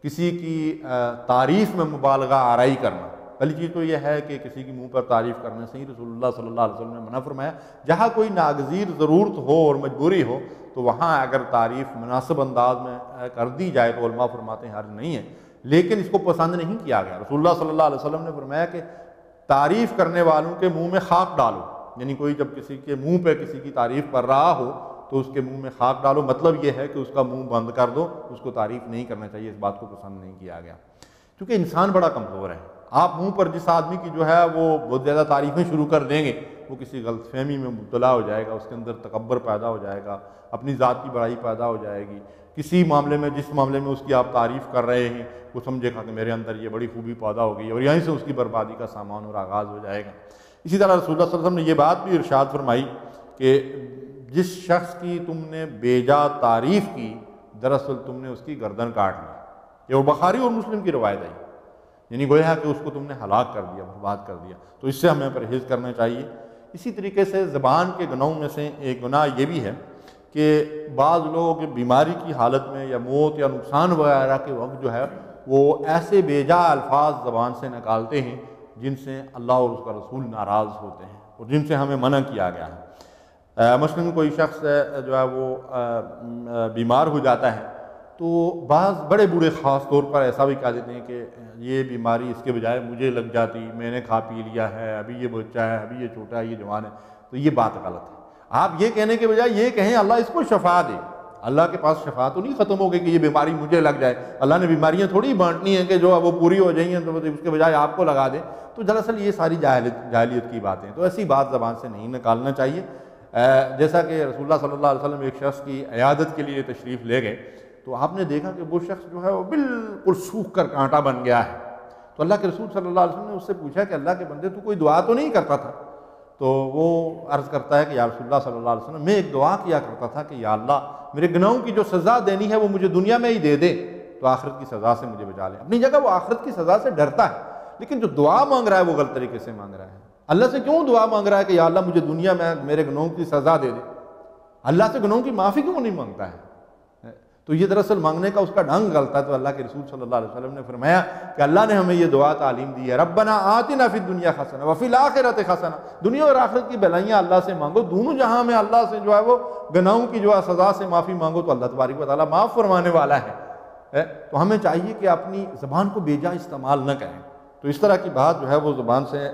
کسی کی تعریف میں مبالغہ آرائی کرنا، پہلی چیز تو یہ ہے کہ کسی کی منہ پر تعریف کرنے سے ہی رسول اللہ صلی اللہ علیہ وسلم نے منع فرمایا۔ جہاں کوئی ناگزیر ضرورت ہو اور مجبوری ہو تو وہاں اگر تعریف مناسب انداز میں کر دی جائے تو علماء فرماتے ہیں حرج نہیں ہے، لیکن اس کو پسند نہیں کیا گیا۔ رسول اللہ صلی اللہ علیہ وسلم نے فرمایا کہ تعریف کرنے والوں کے منہ میں خاک ڈالو، یعنی کوئی جب کسی کے منہ پہ کسی کی تعریف کر رہا ہو تو اس کے منہ میں خاک ڈالو، مطلب یہ ہے کہ اس کا منہ بند کر دو، اس کو تعریف نہیں کرنا چاہیے، اس بات کو پسند نہیں کیا گیا۔ کیونکہ انسان بڑا کمزور ہے، آپ منہ پر جس آدمی کی جو ہے وہ بہت زیادہ تعریفیں شروع کر دیں گے وہ کسی غلط فہمی میں مبتلا ہو جائے گا، اس کے اندر تکبر پیدا ہو جائے گا، اپنی ذات کی بڑائی پیدا ہو جائے گی، کسی معاملے میں جس معاملے میں اس کی آپ تعریف کر رہے ہیں وہ سمجھے گا کہ میرے اندر یہ بڑی خوبی پیدا ہو گئی اور یہیں سے اس کی بربادی کا سامان اور آغاز ہو جائے گا۔ اسی طرح رسول اللہ صلی اللہ علیہ وسلم نے یہ بات بھی ارشاد فرمائی کہ جس شخص کی تم نے بے جا تعریف کی دراصل تم نے اس کی گردن کاٹ لی، یہ بخاری اور مسلم کی روایت ہے، یعنی گویا کہ اس کو تم نے ہلاک کر دیا، برباد کر دیا، تو اس سے ہمیں پرہیز کرنا چاہیے۔ اسی طریقے سے زبان کے گناہوں میں سے ایک گناہ یہ بھی ہے کہ بعض لوگ بیماری کی حالت میں یا موت یا نقصان وغیرہ کے وقت جو ہے وہ ایسے بے جا الفاظ زبان سے نکالتے ہیں جن سے اللہ اور اس کا رسول ناراض ہوتے ہیں اور جن سے ہمیں منع کیا گیا ہے۔ مثلاً کوئی شخص جو ہے وہ بیمار ہو جاتا ہے تو بعض بڑے بوڑھے خاص طور پر ایسا بھی کہہ دیتے ہیں کہ یہ بیماری اس کے بجائے مجھے لگ جاتی، میں نے کھا پی لیا ہے، ابھی یہ بچہ ہے، ابھی یہ چھوٹا ہے، یہ جوان ہے، تو یہ بات غلط ہے۔ آپ یہ کہنے کے بجائے یہ کہیں اللہ اس کو شفا دے، اللہ کے پاس شفا تو نہیں ختم ہو گئی کہ یہ بیماری مجھے لگ جائے، اللہ نے بیماریاں تھوڑی بانٹنی ہیں کہ جو وہ پوری ہو جائیں تو اس کے بجائے آپ کو لگا دے، تو دراصل یہ ساری جاہلیت کی باتیں ہیں، تو ایسی بات زبان سے نہیں نکالنا چاہیے۔ جیسا کہ رسول اللہ صلی اللہ علیہ وسلم ایک شخص کی عیادت کے لیے تشریف لے گئے تو آپ نے دیکھا کہ وہ شخص جو ہے وہ بالکل سوکھ کر کانٹا بن گیا ہے، تو اللہ کے رسول صلی اللہ علیہ وسلم نے اس سے پوچھا کہ اللہ کے بندے تو کوئی دعا تو نہیں کرتا تھا؟ تو وہ عرض کرتا ہے کہ یا رسول اللہ صلی اللہ علیہ وسلم میں ایک دعا کیا کرتا تھا کہ یا اللہ میرے گناہوں کی جو سزا دینی ہے وہ مجھے دنیا میں ہی دے دے تو آخرت کی سزا سے مجھے بچا لے۔ اپنی جگہ وہ آخرت کی سزا سے ڈرتا ہے، لیکن جو دعا مانگ رہا ہے وہ غلط طریقے سے مانگ رہا ہے۔ اللہ سے کیوں دعا مانگ رہا ہے کہ یا اللہ مجھے دنیا میں میرے گناہوں کی سزا دے دے؟ اللہ سے گناہوں کی معافی کیوں نہیں مانگتا ہے؟ تو یہ دراصل مانگنے کا اس کا ڈھنگ غلط ہے۔ تو اللہ کے رسول صلی اللہ علیہ وسلم نے فرمایا کہ اللہ نے ہمیں یہ دعا تعلیم دی ہے، ربنا آتنا فی الدنیا حسنہ وفی الآخرۃ حسنہ، دنیا اور آخرت کی بھلائیاں اللہ سے مانگو، دونوں جہاں میں اللہ سے جو ہے وہ گناہوں کی جو ہے سزا سے معافی مانگو تو اللہ تبارک و تعالیٰ معاف فرمانے والا ہے۔ تو ہمیں چاہیے کہ اپنی زبان کو بے جا استعمال نہ کریں، تو اس طرح کی بات جو ہے وہ زبان سے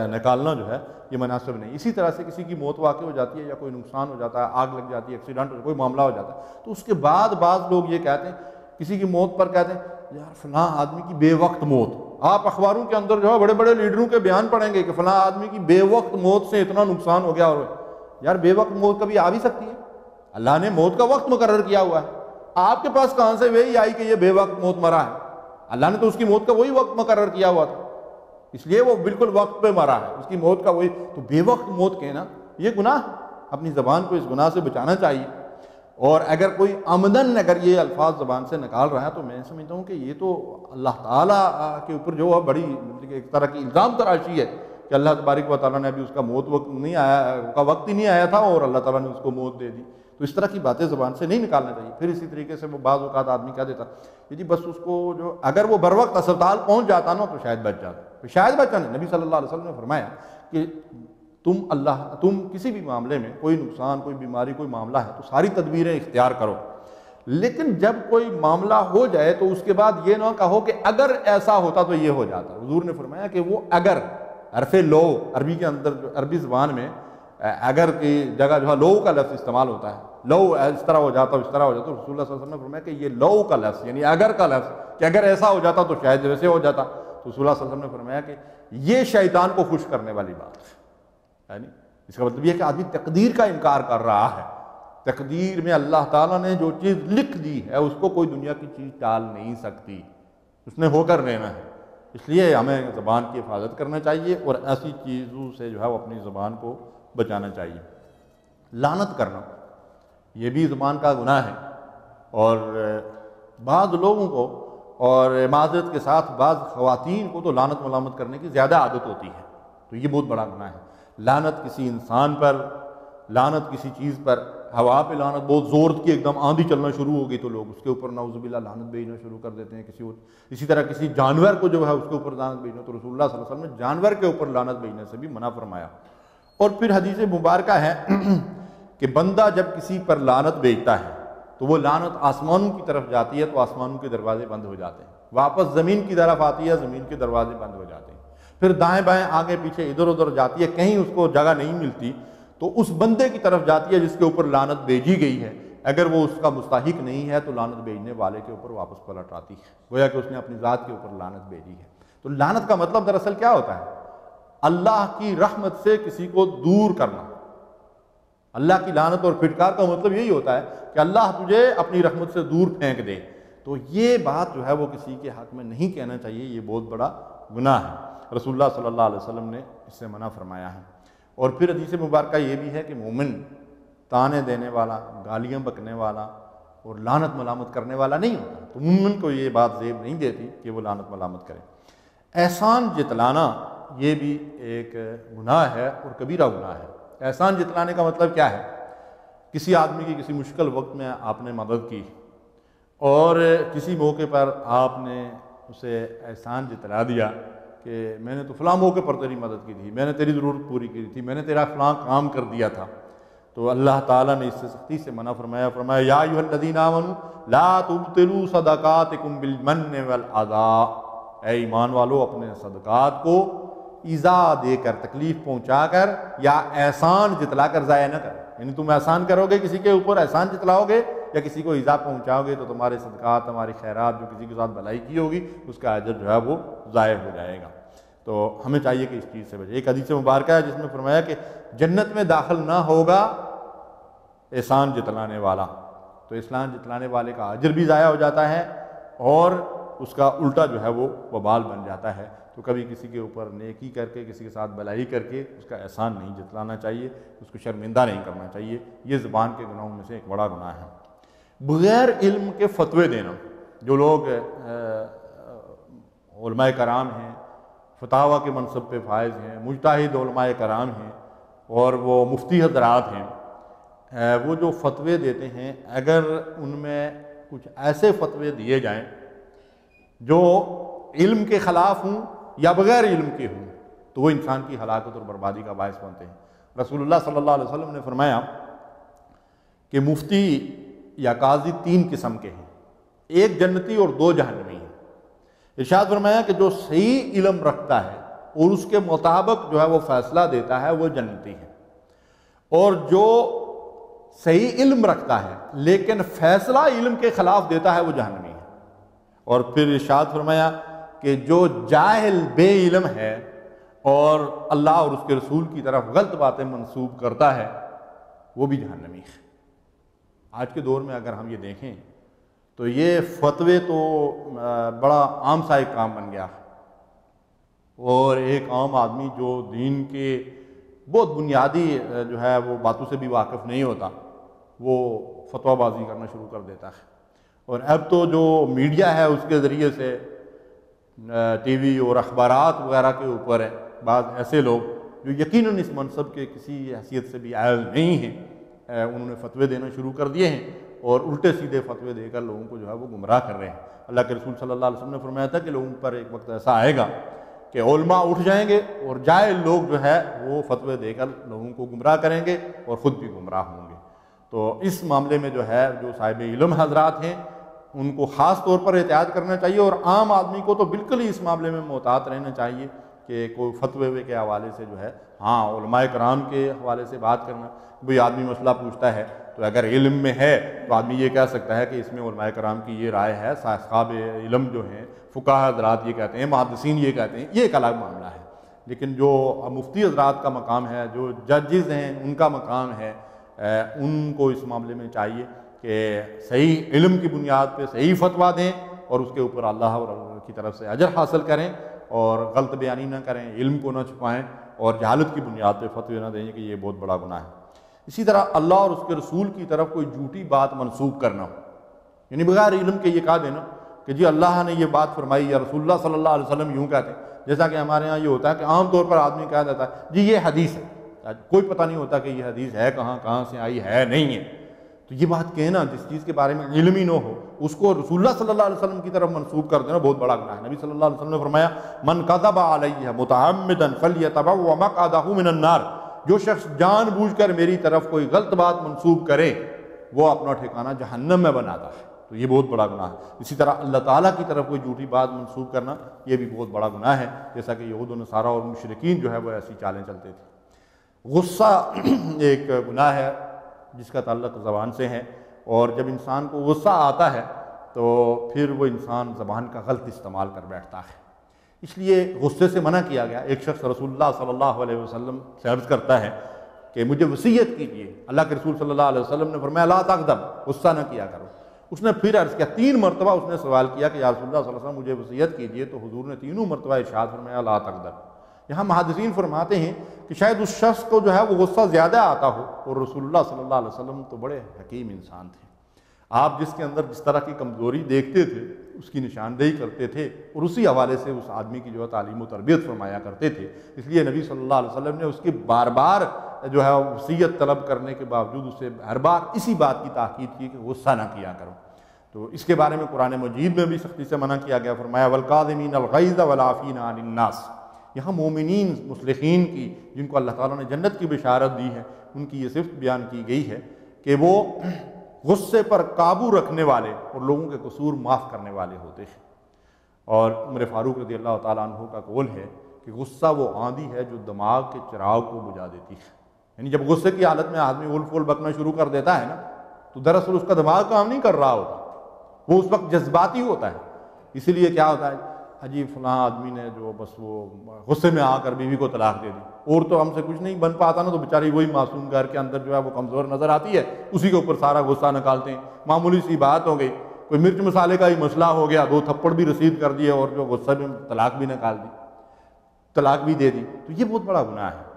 نکالنا جو ہے یہ مناسب نہیں۔ اسی طرح سے کسی کی موت واقع ہو جاتی ہے یا کوئی نقصان ہو جاتا ہے، آگ لگ جاتی ہے، ایکسیڈنٹ ہو، کوئی معاملہ ہو جاتا ہے، تو اس کے بعد بعض لوگ یہ کہتے ہیں کسی کی موت پر کہتے ہیں یار فلاں آدمی کی بے وقت موت۔ آپ اخباروں کے اندر جو ہے بڑے بڑے لیڈروں کے بیان پڑھیں گے کہ فلاں آدمی کی بے وقت موت سے اتنا نقصان ہو گیا، اور یار بے وقت موت کبھی آ بھی سکتی ہے؟ اللہ نے موت کا وقت مقرر کیا ہوا ہے، آپ کے پاس کہاں سے وہی آئی کہ یہ بے وقت موت مرا ہے؟ اللہ نے تو اس کی موت کا وہی وقت مقرر کیا ہوا تھا، اس لیے وہ بالکل وقت پہ مرا ہے، اس کی موت کا وہی۔ تو بے وقت موت کہنا یہ گناہ، اپنی زبان کو اس گناہ سے بچانا چاہیے۔ اور اگر کوئی عمدن اگر یہ الفاظ زبان سے نکال رہا ہے تو میں سمجھتا ہوں کہ یہ تو اللہ تعالیٰ کے اوپر جو ہے بڑی ایک طرح کی الزام تراشی ہے کہ اللہ تبارک و تعالیٰ نے ابھی اس کا موت وقت نہیں آیا، کا وقت ہی نہیں آیا تھا اور اللہ تعالیٰ نے اس کو موت دے دی، تو اس طرح کی باتیں زبان سے نہیں نکالنا چاہیے۔ پھر اسی طریقے سے وہ بعض اوقات آدمی کہہ دیتا کہ جی بس اس کو جو اگر وہ بر وقت اسپتال پہنچ جاتا نا تو شاید بچ جاتا، شاید بچا نہیں۔ نبی صلی اللہ علیہ وسلم نے فرمایا کہ تم کسی بھی معاملے میں کوئی نقصان، کوئی بیماری، کوئی معاملہ ہے تو ساری تدبیریں اختیار کرو، لیکن جب کوئی معاملہ ہو جائے تو اس کے بعد یہ نہ کہو کہ اگر ایسا ہوتا تو یہ ہو جاتا۔ حضور نے فرمایا کہ وہ اگر حرف لو، عربی کے اندر عربی زبان میں اگر کی جگہ جو ہے لو کا لفظ استعمال ہوتا ہے، لو اس طرح ہو جاتا، اس طرح ہو جاتا، رسول اللہ صلی اللہ علیہ وسلم نے فرمایا کہ یہ لو کا لفظ یعنی اگر کا لفظ کہ اگر ایسا ہو جاتا تو شاید ویسے ہو جاتا، تو رسول اللہ صلی اللہ علیہ وسلم نے فرمایا کہ یہ شیطان کو خوش کرنے والی بات ہے، یعنی اس کا مطلب یہ ہے کہ آدمی تقدیر کا انکار کر رہا ہے۔ تقدیر میں اللہ تعالیٰ نے جو چیز لکھ دی ہے اس کو کوئی دنیا کی چیز ٹال نہیں سکتی، اس نے ہو کر رہنا ہے۔ اس لیے ہمیں زبان کی حفاظت کرنا چاہیے اور ایسی چیزوں سے جو ہے وہ اپنی زبان کو بچانا چاہیے۔ لعنت کرنا یہ بھی زبان کا گناہ ہے، اور بعض لوگوں کو اور معذرت کے ساتھ بعض خواتین کو تو لعنت ملامت کرنے کی زیادہ عادت ہوتی ہے، تو یہ بہت بڑا گناہ ہے۔ لعنت کسی انسان پر، لعنت کسی چیز پر ہوا پہ لعنت، بہت زور کی ایک دم آندھی چلنا شروع ہوگی تو لوگ اس کے اوپر نعوذ باللہ لعنت بھیجنا شروع کر دیتے ہیں کسی اور. اسی طرح کسی جانور کو جو ہے اس کے اوپر لعنت بھیجنا، تو رسول اللہ صلی اللہ علیہ وسلم نے جانور کے اوپر لعنت بھیجنے سے بھی منع فرمایا. اور پھر حدیث مبارکہ ہے کہ بندہ جب کسی پر لعنت بھیجتا ہے تو وہ لعنت آسمانوں کی طرف جاتی ہے تو آسمانوں کے دروازے بند ہو جاتے ہیں، واپس زمین کی طرف آتی ہے، زمین کے دروازے بند ہو جاتے ہیں، پھر دائیں بائیں آگے پیچھے ادھر ادھر جاتی ہے، کہیں اس کو جگہ نہیں ملتی تو اس بندے کی طرف جاتی ہے جس کے اوپر لعنت بھیجی گئی ہے. اگر وہ اس کا مستحق نہیں ہے تو لعنت بھیجنے والے کے اوپر واپس پلٹ آتی ہے، گویا کہ اس نے اپنی ذات کے اوپر لعنت بھیجی ہے. تو لعنت کا مطلب دراصل کیا ہوتا ہے؟ اللہ کی رحمت سے کسی کو دور کرنا. اللہ کی لعنت اور پھٹکار کا مطلب یہی ہوتا ہے کہ اللہ تجھے اپنی رحمت سے دور پھینک دے. تو یہ بات جو ہے وہ کسی کے حق میں نہیں کہنا چاہیے، یہ بہت بڑا گناہ ہے. رسول اللہ صلی اللہ علیہ وسلم نے اس سے منع فرمایا ہے. اور پھر حدیث مبارکہ یہ بھی ہے کہ مومن تانے دینے والا، گالیاں بکنے والا اور لعنت ملامت کرنے والا نہیں ہوتا. تو مومن کو یہ بات زیب نہیں دیتی کہ وہ لعنت ملامت کرے. احسان جتلانا یہ بھی ایک گناہ ہے اور کبیرہ گناہ ہے. احسان جتلانے کا مطلب کیا ہے؟ کسی آدمی کی کسی مشکل وقت میں آپ نے مدد کی اور کسی موقع پر آپ نے اسے احسان جتلا دیا کہ میں نے تو فلاں موقع پر تیری مدد کی تھی، میں نے تیری ضرورت پوری کی تھی، میں نے تیرا فلاں کام کر دیا تھا. تو اللہ تعالیٰ نے اس سے سختی سے منع فرمایا یا ایھا الذین آمنوا لا تبطلوا صدقاتکم بالمن والاذی. اے ایمان والو، اپنے صدقات کو ایذا دے کر، تکلیف پہنچا کر یا احسان جتلا کر ضائع نہ کرو. یعنی تم احسان کرو گے کسی کے اوپر، احسان جتلاؤ گے یا کسی کو ایذا پہنچاؤ گے تو تمہارے صدقات، تمہاری خیرات جو کسی کے ساتھ بھلائی کی ہوگی اس کا اجر جو ہے وہ ضائع ہو جائے گا. تو ہمیں چاہیے کہ اس چیز سے بچیں. ایک حدیث مبارکہ ہے جس میں فرمایا کہ جنت میں داخل نہ ہوگا احسان جتلانے والا. تو احسان جتلانے والے کا اجر بھی ضائع ہو جاتا ہے اور اس کا الٹا جو ہے وہ وبال بن جاتا ہے. تو کبھی کسی کے اوپر نیکی کر کے، کسی کے ساتھ بھلائی کر کے اس کا احسان نہیں جتلانا چاہیے، اس کو شرمندہ نہیں کرنا چاہیے. یہ زبان کے گناہوں میں سے ایک بڑا گناہ ہے. بغیر علم کے فتوے دینا. جو لوگ علماء کرام ہیں، فتاویٰ کے منصب پہ فائز ہیں، مجتہد علماء کرام ہیں اور وہ مفتی حضرات ہیں، وہ جو فتوے دیتے ہیں اگر ان میں کچھ ایسے فتوے دیے جائیں جو علم کے خلاف ہوں یا بغیر علم کے ہوں تو وہ انسان کی ہلاکت اور بربادی کا باعث بنتے ہیں. رسول اللہ صلی اللہ علیہ وسلم نے فرمایا کہ مفتی یا قاضی 3 قسم کے ہیں، 1 جنتی اور 2 جہنمی ہیں. ارشاد فرمایا کہ جو صحیح علم رکھتا ہے اور اس کے مطابق جو ہے وہ فیصلہ دیتا ہے وہ جنتی ہے، اور جو صحیح علم رکھتا ہے لیکن فیصلہ علم کے خلاف دیتا ہے وہ جہنمی ہے. اور پھر ارشاد فرمایا کہ جو جاہل بے علم ہے اور اللہ اور اس کے رسول کی طرف غلط باتیں منسوب کرتا ہے وہ بھی جہنمی ہے. آج کے دور میں اگر ہم یہ دیکھیں تو یہ فتوے تو بڑا عام سا ایک کام بن گیا، اور ایک عام آدمی جو دین کے بہت بنیادی جو ہے وہ باتوں سے بھی واقف نہیں ہوتا وہ فتویٰ بازی کرنا شروع کر دیتا ہے. اور اب تو جو میڈیا ہے اس کے ذریعے سے ٹی وی اور اخبارات وغیرہ کے اوپر ہے بعض ایسے لوگ جو یقیناً اس منصب کے کسی حیثیت سے بھی اہل نہیں ہیں، انہوں نے فتوے دینا شروع کر دیے ہیں اور الٹے سیدھے فتوے دے کر لوگوں کو جو ہے وہ گمراہ کر رہے ہیں. اللہ کے رسول صلی اللہ علیہ وسلم نے فرمایا تھا کہ لوگوں پر ایک وقت ایسا آئے گا کہ علماء اٹھ جائیں گے اور جاہل لوگ جو ہے وہ فتوے دے کر لوگوں کو گمراہ کریں گے اور خود بھی گمراہ ہوں گے. تو اس معاملے میں جو ہے جو صاحب علم حضرات ہیں ان کو خاص طور پر احتیاط کرنا چاہیے، اور عام آدمی کو تو بالکل ہی اس معاملے میں محتاط رہنا چاہیے کہ کوئی فتوے کے حوالے سے جو ہے علماء کرام کے حوالے سے بات کرنا. کوئی آدمی مسئلہ پوچھتا ہے تو اگر علم میں ہے تو آدمی یہ کہہ سکتا ہے کہ اس میں علماء کرام کی یہ رائے ہے، صاحب علم جو ہیں فقہاء حضرات یہ کہتے ہیں، محدثین یہ کہتے ہیں، یہ ایک الگ معاملہ ہے. لیکن جو مفتی حضرات کا مقام ہے، جو ججز ہیں ان کا مقام ہے، ان کو اس معاملے میں چاہیے کہ صحیح علم کی بنیاد پہ صحیح فتویٰ دیں اور اس کے اوپر اللہ اور اللہ کی طرف سے اجر حاصل کریں اور غلط بیانی نہ کریں، علم کو نہ چھپائیں اور جہالت کی بنیاد پہ فتوے نہ دیں کہ یہ بہت بڑا گناہ ہے. اسی طرح اللہ اور اس کے رسول کی طرف کوئی جھوٹی بات منسوب کرنا، یعنی بغیر علم کے یہ کہا دینا کہ جی اللہ نے یہ بات فرمائی یا رسول اللہ صلی اللہ علیہ وسلم یوں کہتے ہیں. جیسا کہ ہمارے ہاں یہ ہوتا ہے کہ عام طور پر آدمی کہہ دیتا ہے جی یہ حدیث ہے، کوئی پتہ نہیں ہوتا کہ یہ حدیث ہے کہاں سے آئی ہے نہیں ہے. تو یہ بات کہنا جس چیز کے بارے میں علم ہی نہ ہو اس کو رسول اللہ صلی اللہ علیہ وسلم کی طرف منسوب کر دینا بہت بڑا گناہ ہے۔ نبی صلی اللہ علیہ وسلم نے فرمایا من کذب علیہ متعمدا فلیتبوأ مقعدہ من النار، جو شخص جان بوجھ کر میری طرف کوئی غلط بات منسوب کرے وہ اپنا ٹھکانہ جہنم میں بناتا ہے، تو یہ بہت بڑا گناہ ہے۔ اسی طرح اللہ تعالیٰ کی طرف کوئی جھوٹی بات منسوب کرنا یہ بھی بہت بڑا گناہ ہے، جیسا کہ یہود و نصارہ اور مشرکین جو ہے وہ ایسی چالیں چلتے تھے۔ غصہ ایک گناہ ہے جس کا تعلق زبان سے ہے، اور جب انسان کو غصہ آتا ہے تو پھر وہ انسان زبان کا غلط استعمال کر بیٹھتا ہے، اس لیے غصے سے منع کیا گیا۔ ایک شخص رسول اللہ صلی اللہ علیہ وسلم سے عرض کرتا ہے کہ مجھے وصیت کیجیے، اللہ کے رسول صلی اللہ علیہ وسلم نے فرمایا لا تغضب، غصہ نہ کیا کرو۔ اس نے پھر عرض کیا، 3 مرتبہ اس نے سوال کیا کہ یا رسول اللہ صلی اللہ علیہ وسلم مجھے وصیت کیجیے، تو حضور نے 3 مرتبہ ارشاد فرمایا لا تغضب۔ یہاں محدثین فرماتے ہیں کہ شاید اس شخص کو جو ہے وہ غصہ زیادہ آتا ہو، اور رسول اللہ صلی اللہ علیہ وسلم تو بڑے حکیم انسان تھے، آپ جس کے اندر جس طرح کی کمزوری دیکھتے تھے اس کی نشاندہی کرتے تھے، اور اسی حوالے سے اس آدمی کی جو ہے تعلیم و تربیت فرمایا کرتے تھے۔ اس لیے نبی صلی اللہ علیہ وسلم نے اس کی بار بار جو ہے وصیت طلب کرنے کے باوجود اسے ہر بار اسی بات کی تاکید کی کہ غصہ نہ کیا کرو۔ تو اس کے بارے میں قرآن مجید میں بھی سختی سے منع کیا گیا، فرمایا والکاظمین الغیظ والعافین عن الناس۔ یہاں مومنین مصلحین کی جن کو اللہ تعالیٰ نے جنت کی بشارت دی ہے ان کی یہ صفت بیان کی گئی ہے کہ وہ غصے پر قابو رکھنے والے اور لوگوں کے قصور معاف کرنے والے ہوتے ہیں۔ اور عمر فاروق رضی اللہ تعالیٰ عنہ کا قول ہے کہ غصہ وہ آندھی ہے جو دماغ کے چراغ کو بجھا دیتی ہے، یعنی جب غصے کی حالت میں آدمی اول فول بکنا شروع کر دیتا ہے نا تو دراصل اس کا دماغ کام نہیں کر رہا ہوتا، وہ اس وقت جذباتی ہوتا ہے۔ اسی لیے کیا ہوتا ہے، حجی فلاں آدمی نے جو بس وہ غصے میں آ کر بیوی کو طلاق دے دی، اور تو ہم سے کچھ نہیں بن پاتا نا، تو بیچاری وہی معصوم گھر کے اندر جو ہے وہ کمزور نظر آتی ہے، اسی کے اوپر سارا غصہ نکالتے ہیں۔ معمولی سی بات ہو گئی، کوئی مرچ مسالے کا ہی مسئلہ ہو گیا، 2 تھپڑ بھی رسید کر دیے اور جو غصے میں طلاق بھی نکال دی، طلاق بھی دے دی، تو یہ بہت بڑا گناہ ہے۔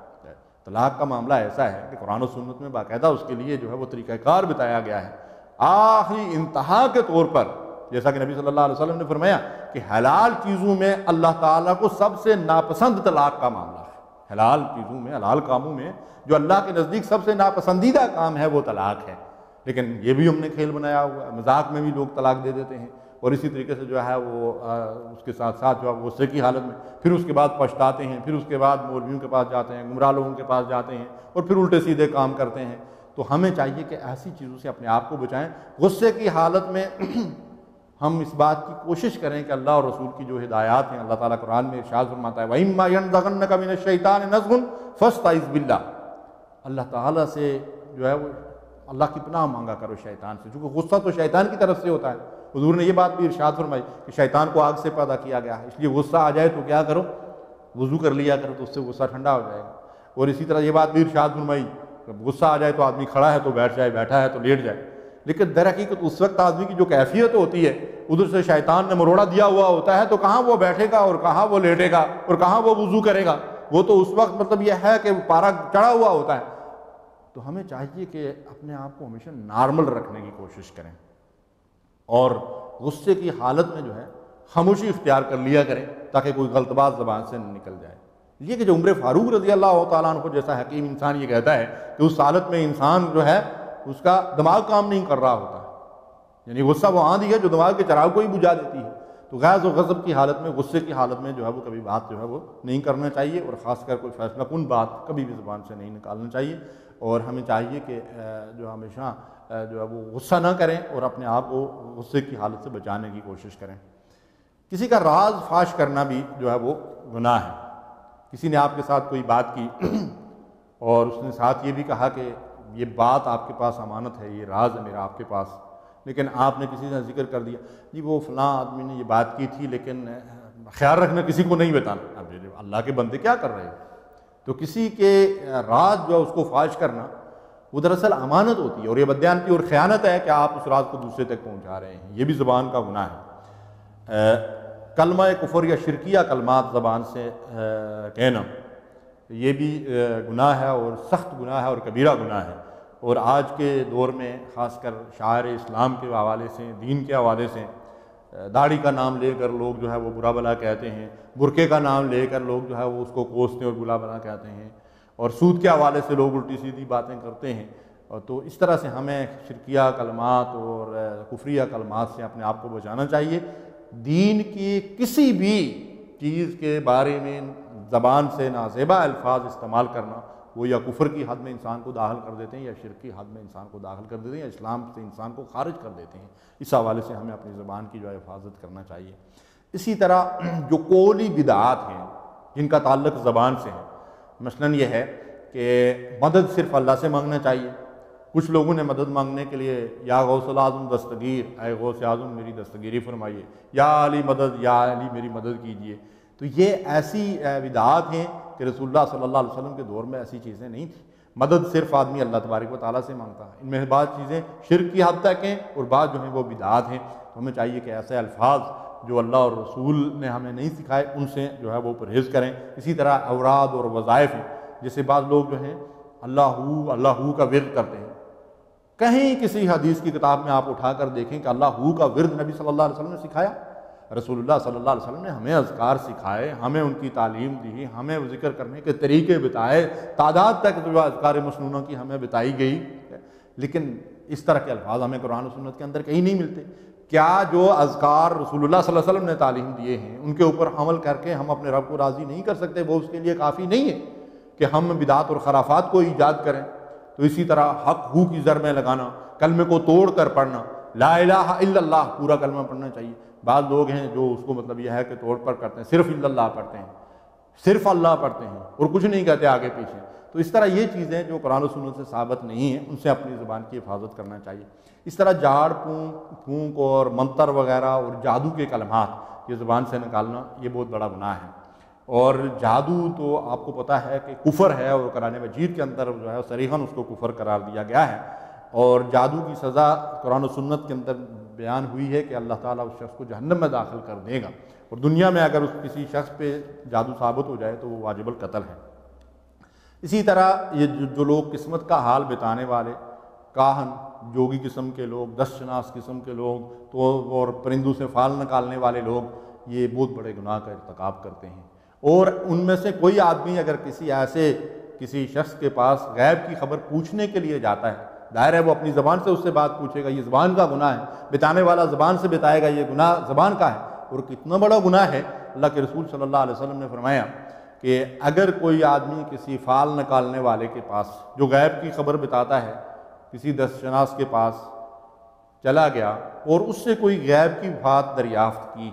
طلاق کا معاملہ ایسا ہے کہ قرآن و سنت میں باقاعدہ اس کے لیے جو ہے وہ طریقہ کار بتایا گیا ہے۔ آخری انتہا کے طور پر جیسا کہ نبی صلی اللہ علیہ وسلم نے فرمایا کہ حلال چیزوں میں اللہ تعالیٰ کو سب سے ناپسند طلاق کا معاملہ ہے۔ حلال چیزوں میں، حلال کاموں میں جو اللہ کے نزدیک سب سے ناپسندیدہ کام ہے وہ طلاق ہے، لیکن یہ بھی ہم نے کھیل بنایا ہوا ہے، مذاق میں بھی لوگ طلاق دے دیتے ہیں، اور اسی طریقے سے جو ہے وہ اس کے ساتھ ساتھ جو ہے غصے کی حالت میں پھر اس کے بعد پچھتاتے ہیں، پھر اس کے بعد مولویوں کے پاس جاتے ہیں، گمراہ لوگوں کے پاس جاتے ہیں اور پھر الٹے سیدھے کام کرتے ہیں۔ تو ہمیں چاہیے کہ ایسی چیزوں سے اپنے آپ کو بچائیں۔ غصے کی حالت میں ہم اس بات کی کوشش کریں کہ اللہ اور رسول کی جو ہدایات ہیں، اللہ تعالیٰ قرآن میں ارشاد فرماتا ہے وَإِمَّا يَنزَغَنَّكَ مِنَ الشَّيْطَانِ نَزْغٌ فَاسْتَعِذْ بِاللَّهِ، اللہ تعالیٰ سے جو ہے وہ اللہ کی پناہ مانگا کرو شیطان سے، چونکہ غصہ تو شیطان کی طرف سے ہوتا ہے۔ حضور نے یہ بات بھی ارشاد فرمائی کہ شیطان کو آگ سے پیدا کیا گیا ہے، اس لیے غصہ آ جائے تو کیا کرو، وضو کر لیا کرو، تو اس سے غصہ ٹھنڈا ہو جائے گا۔ اور اسی طرح یہ بات بھی ارشاد فرمائی کہ غصہ آ جائے تو آدمی کھڑا ہے تو بیٹھ جائے، بیٹھا ہے تو لیٹ جائے، لیکن در حقیقت اس وقت آدمی کی جو کیفیت ہوتی ہے ادھر سے شیطان نے مروڑا دیا ہوا ہوتا ہے، تو کہاں وہ بیٹھے گا اور کہاں وہ لیٹے گا اور کہاں وہ وضو کرے گا، وہ تو اس وقت مطلب یہ ہے کہ پارا چڑھا ہوا ہوتا ہے۔ تو ہمیں چاہیے کہ اپنے آپ کو ہمیشہ نارمل رکھنے کی کوشش کریں اور غصے کی حالت میں جو ہے خاموشی اختیار کر لیا کریں تاکہ کوئی غلط بات زبان سے نہ نکل جائے۔ یہ کہ جو عمر فاروق رضی اللہ تعالیٰ عنہ جیسا حکیم انسان یہ کہتا ہے کہ اس حالت میں انسان جو ہے اس کا دماغ کام نہیں کر رہا ہوتا، یعنی غصہ وہ آندھی ہے جو دماغ کے چراغ کو ہی بجھا دیتی ہے، تو غیظ و غضب کی حالت میں، غصے کی حالت میں جو ہے وہ کبھی بات جو ہے وہ نہیں کرنا چاہیے، اور خاص کر کوئی فیصلہ کن بات کبھی بھی زبان سے نہیں نکالنا چاہیے۔ اور ہمیں چاہیے کہ جو ہمیشہ جو ہے وہ غصہ نہ کریں اور اپنے آپ کو غصے کی حالت سے بچانے کی کوشش کریں۔ کسی کا راز فاش کرنا بھی جو ہے وہ گناہ ہے۔ کسی نے آپ کے ساتھ کوئی بات کی اور اس نے ساتھ یہ بھی کہا کہ یہ بات آپ کے پاس امانت ہے، یہ راز ہے میرا آپ کے پاس، لیکن آپ نے کسی سے ذکر کر دیا جی وہ فلاں آدمی نے یہ بات کی تھی لیکن خیال رکھنا کسی کو نہیں بتانا۔ اب اللہ کے بندے کیا کر رہے ہیں؟ تو کسی کے راز جو ہے اس کو فاش کرنا وہ دراصل امانت ہوتی ہے، اور یہ بددیانتی اور خیانت ہے کہ آپ اس راز کو دوسرے تک پہنچا رہے ہیں، یہ بھی زبان کا گناہ ہے۔ کلمہ کفر یا شرکیہ کلمات زبان سے کہنا یہ بھی گناہ ہے اور سخت گناہ ہے اور کبیرہ گناہ ہے، اور آج کے دور میں خاص کر شاعر اسلام کے حوالے سے، دین کے حوالے سے داڑھی کا نام لے کر لوگ جو ہے وہ برا بلا کہتے ہیں، برقعے کا نام لے کر لوگ جو ہے وہ اس کو کوستے اور برا بلا کہتے ہیں، اور سود کے حوالے سے لوگ الٹی سیدھی باتیں کرتے ہیں۔ اور تو اس طرح سے ہمیں شرکیہ کلمات اور کفریہ کلمات سے اپنے آپ کو بچانا چاہیے۔ دین کی کسی بھی چیز کے بارے میں زبان سے نازیبا الفاظ استعمال کرنا وہ یا کفر کی حد میں انسان کو داخل کر دیتے ہیں، یا شرک کی حد میں انسان کو داخل کر دیتے ہیں، یا اسلام سے انسان کو خارج کر دیتے ہیں۔ اس حوالے سے ہمیں اپنی زبان کی جو ہے حفاظت کرنا چاہیے۔ اسی طرح جو قولی بدعات ہیں جن کا تعلق زبان سے ہے، مثلاً یہ ہے کہ مدد صرف اللہ سے مانگنا چاہیے۔ کچھ لوگوں نے مدد مانگنے کے لیے یا غوث الاعظم دستگیر، اے غوث اعظم میری دستگیری فرمائیے، یا علی مدد، یا علی میری مدد کیجیے۔ تو یہ ایسی بدعات ہیں کہ رسول اللہ صلی اللہ علیہ وسلم کے دور میں ایسی چیزیں نہیں تھیں۔ مدد صرف آدمی اللہ تبارک و تعالیٰ سے مانگتا ہے۔ ان میں بعض چیزیں شرک کی حد تک ہیں اور بعض جو ہیں وہ بدعات ہیں۔ تو ہمیں چاہیے کہ ایسے الفاظ جو اللہ اور رسول نے ہمیں نہیں سکھائے ان سے جو ہے وہ پرہیز کریں۔ اسی طرح اوراد اور وظائف ہیں، جیسے بعض لوگ جو ہیں اللہ کا ورد کرتے ہیں۔ کہیں کسی حدیث کی کتاب میں آپ اٹھا کر دیکھیں کہ اللہ کا ورد نبی صلی اللہ علیہ وسلم نے سکھایا؟ رسول اللہ صلی اللہ علیہ وسلم نے ہمیں اذکار سکھائے، ہمیں ان کی تعلیم دی، ہمیں ذکر کرنے کے طریقے بتائے، تعداد تک جو اذکار مسنونہ کی ہمیں بتائی گئی، لیکن اس طرح کے الفاظ ہمیں قرآن و سنت کے اندر کہیں نہیں ملتے۔ کیا جو اذکار رسول اللہ صلی اللہ علیہ وسلم نے تعلیم دیے ہیں ان کے اوپر عمل کر کے ہم اپنے رب کو راضی نہیں کر سکتے؟ وہ اس کے لیے کافی نہیں ہے کہ ہم بدعات اور خرافات کو ایجاد کریں۔ تو اسی طرح حق ہو کی زر میں لگانا، کلمے کو توڑ کر پڑھنا، لا الہ الا اللہ پورا کلمہ پڑھنا چاہیے۔ بعض لوگ ہیں جو اس کو مطلب یہ ہے کہ توڑ پر کرتے ہیں، صرف الا اللہ پڑھتے ہیں، صرف اللہ پڑھتے ہیں اور کچھ نہیں کہتے آگے پیچھے۔ تو اس طرح یہ چیزیں جو قرآن و سنت سے ثابت نہیں ہیں ان سے اپنی زبان کی حفاظت کرنا چاہیے۔ اس طرح جھاڑ پھونک اور منتر وغیرہ اور جادو کے کلمات یہ زبان سے نکالنا یہ بہت بڑا گناہ ہے۔ اور جادو تو آپ کو پتہ ہے کہ کفر ہے، اور قرآن مجید کے اندر جو ہے صریحاً اس کو کفر قرار دیا گیا ہے، اور جادو کی سزا قرآن و سنت کے اندر بیان ہوئی ہے کہ اللہ تعالیٰ اس شخص کو جہنم میں داخل کر دے گا، اور دنیا میں اگر اس کسی شخص پہ جادو ثابت ہو جائے تو وہ واجب القتل ہے۔ اسی طرح یہ جو لوگ قسمت کا حال بتانے والے، کاہن، جوگی قسم کے لوگ، دس شناس قسم کے لوگ، تو اور پرندوں سے فال نکالنے والے لوگ، یہ بہت بڑے گناہ کا ارتکاب کرتے ہیں۔ اور ان میں سے کوئی آدمی اگر کسی شخص کے پاس غیب کی خبر پوچھنے کے لیے جاتا ہے، ظاہر ہے وہ اپنی زبان سے اس سے بات پوچھے گا، یہ زبان کا گناہ ہے، بتانے والا زبان سے بتائے گا، یہ گناہ زبان کا ہے، اور کتنا بڑا گناہ ہے۔ اللہ کے رسول صلی اللہ علیہ وسلم نے فرمایا کہ اگر کوئی آدمی کسی فال نکالنے والے کے پاس جو غیب کی خبر بتاتا ہے، کسی دس شناس کے پاس چلا گیا اور اس سے کوئی غیب کی بات دریافت کی،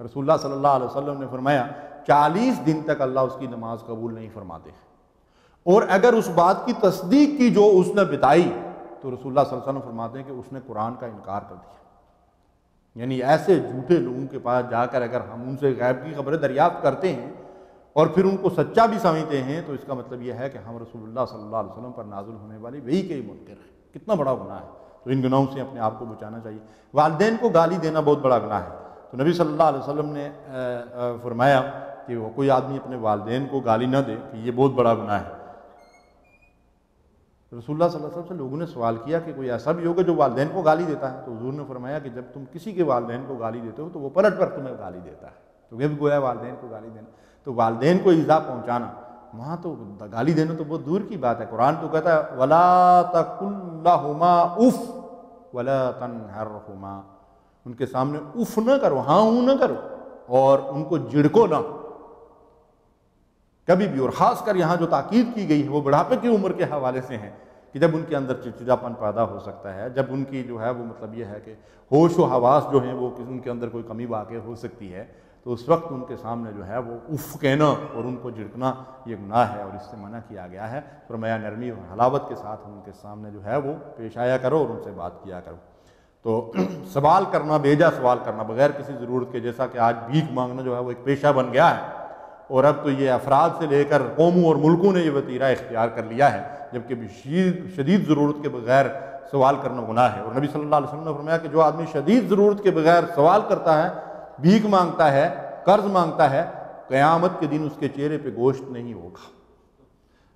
رسول اللہ صلی اللہ علیہ وسلم نے فرمایا 40 دن تک اللہ اس کی نماز قبول نہیں فرماتے، اور اگر اس بات کی تصدیق کی جو اس نے بتائی تو رسول اللہ صلی اللہ علیہ وسلم فرماتے ہیں کہ اس نے قرآن کا انکار کر دیا۔ یعنی ایسے جھوٹے لوگوں کے پاس جا کر اگر ہم ان سے غیب کی خبریں دریافت کرتے ہیں اور پھر ان کو سچا بھی سمجھتے ہیں تو اس کا مطلب یہ ہے کہ ہم رسول اللہ صلی اللہ علیہ وسلم پر نازل ہونے والی وحی کے منکر ہیں۔ کتنا بڑا گناہ ہے، تو ان گناہوں سے اپنے آپ کو بچانا چاہیے۔ والدین کو گالی دینا بہت بڑا گناہ ہے، تو نبی صلی اللہ علیہ وسلم نے فرمایا کہ وہ کوئی آدمی اپنے والدین کو گالی نہ دے کہ یہ بہت بڑا گناہ ہے۔ رسول اللہ صلی اللہ علیہ وسلم سے لوگوں نے سوال کیا کہ کوئی ایسا بھی ہوگا جو والدین کو گالی دیتا ہے؟ تو حضور نے فرمایا کہ جب تم کسی کے والدین کو گالی دیتے ہو تو وہ پلٹ پر تمہیں گالی دیتا ہے، تو یہ بھی گویا والدین کو گالی دینا۔ تو والدین کو ایذا پہنچانا، وہاں تو گالی دینا تو بہت دور کی بات ہے۔ قرآن تو کہتا ہے وَلَا تَقُلْ لَهُمَا اُفْ وَلَا تَنْهَرْهُمَا، ان کے سامنے اف نہ کرو، ہاں ہوں نہ کرو، اور ان کو جھڑکو نہ کبھی بھی۔ اور خاص کر یہاں جو تاکید کی گئی ہے وہ بڑھاپے کی عمر کے حوالے سے ہیں کہ جب ان کے اندر چڑچڑاپن پیدا ہو سکتا ہے، جب ان کی جو ہے وہ مطلب یہ ہے کہ ہوش و حواس جو ہیں وہ ان کے اندر کوئی کمی واقع ہو سکتی ہے، تو اس وقت ان کے سامنے جو ہے وہ اف کہنا اور ان کو جھڑکنا یہ گناہ ہے، اور اس سے منع کیا گیا ہے۔ فرمایا نرمی اور حلاوت کے ساتھ ان کے سامنے جو ہے وہ پیش آیا کرو اور ان سے بات کیا کرو۔ تو سوال کرنا، بیجا سوال کرنا بغیر کسی ضرورت کے، جیسا کہ آج بھیک مانگنا جو ہے وہ ایک پیشہ بن گیا ہے، اور اب تو یہ افراد سے لے کر قوموں اور ملکوں نے یہ وتیرہ اختیار کر لیا ہے، جبکہ شدید ضرورت کے بغیر سوال کرنا گناہ ہے۔ اور نبی صلی اللہ علیہ وسلم نے فرمایا کہ جو آدمی شدید ضرورت کے بغیر سوال کرتا ہے، بھیک مانگتا ہے، قرض مانگتا ہے، قیامت کے دن اس کے چہرے پہ گوشت نہیں ہوگا۔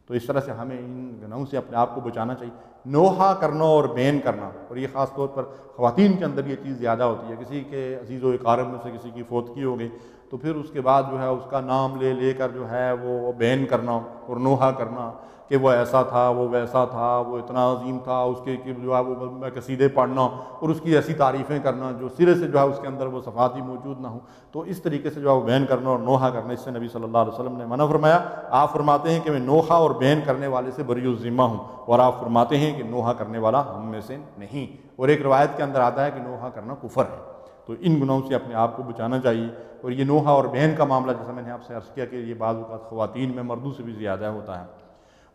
تو اس طرح سے ہمیں ان گناہوں سے اپنے آپ کو بچانا چاہیے۔ نوحہ کرنا اور بین کرنا، اور یہ خاص طور پر خواتین کے اندر یہ چیز زیادہ ہوتی ہے. کسی کے عزیز و اقارب میں سے کسی کی فوتگی ہو گئی تو پھر اس کے بعد جو ہے اس کا نام لے لے کر جو ہے وہ بین کرنا اور نوحہ کرنا کہ وہ ایسا تھا، وہ ویسا تھا، وہ اتنا عظیم تھا، اس کے جو ہے وہ قصیدے پڑھنا اور اس کی ایسی تعریفیں کرنا جو سرے سے جو ہے اس کے اندر وہ صفات ہی موجود نہ ہوں. تو اس طریقے سے جو ہے وہ بین کرنا اور نوحہ کرنا، اس سے نبی صلی اللہ علیہ وسلم نے منع فرمایا. آپ فرماتے ہیں کہ میں نوحہ اور بین کرنے والے سے بری الذمہ ہوں، اور آپ فرماتے ہیں کہ نوحہ کرنے والا ہم میں سے نہیں. اور ایک روایت کے اندر آتا ہے کہ نوحہ کرنا کفر ہے. تو ان گناہوں سے اپنے آپ کو بچانا چاہیے. اور یہ نوحہ اور بہن کا معاملہ جیسا میں نے آپ سے عرض کیا کہ یہ بعض اوقات خواتین میں مردوں سے بھی زیادہ ہوتا ہے.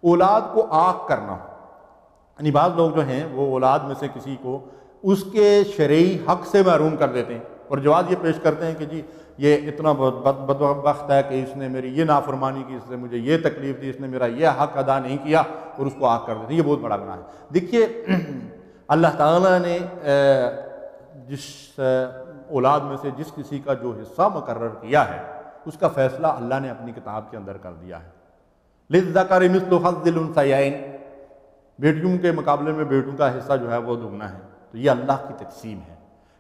اولاد کو عاق کرنا، یعنی بعض لوگ جو ہیں وہ اولاد میں سے کسی کو اس کے شرعی حق سے محروم کر دیتے ہیں اور جواز یہ پیش کرتے ہیں کہ جی یہ اتنا بدبخت ہے کہ اس نے میری یہ نافرمانی کی، اس نے مجھے یہ تکلیف دی، اس نے میرا یہ حق ادا نہیں کیا، اور اس کو عاق کر دیتے ہیں. یہ بہت بڑا گناہ ہے. دیکھیے اللہ تعالیٰ نے جس اولاد میں سے جس کسی کا جو حصہ مقرر کیا ہے اس کا فیصلہ اللہ نے اپنی کتاب کے اندر کر دیا ہے. للذکر مثل حظ الانثیین، بیٹیوں کے مقابلے میں بیٹوں کا حصہ جو ہے وہ دگنا ہے. تو یہ اللہ کی تقسیم ہے.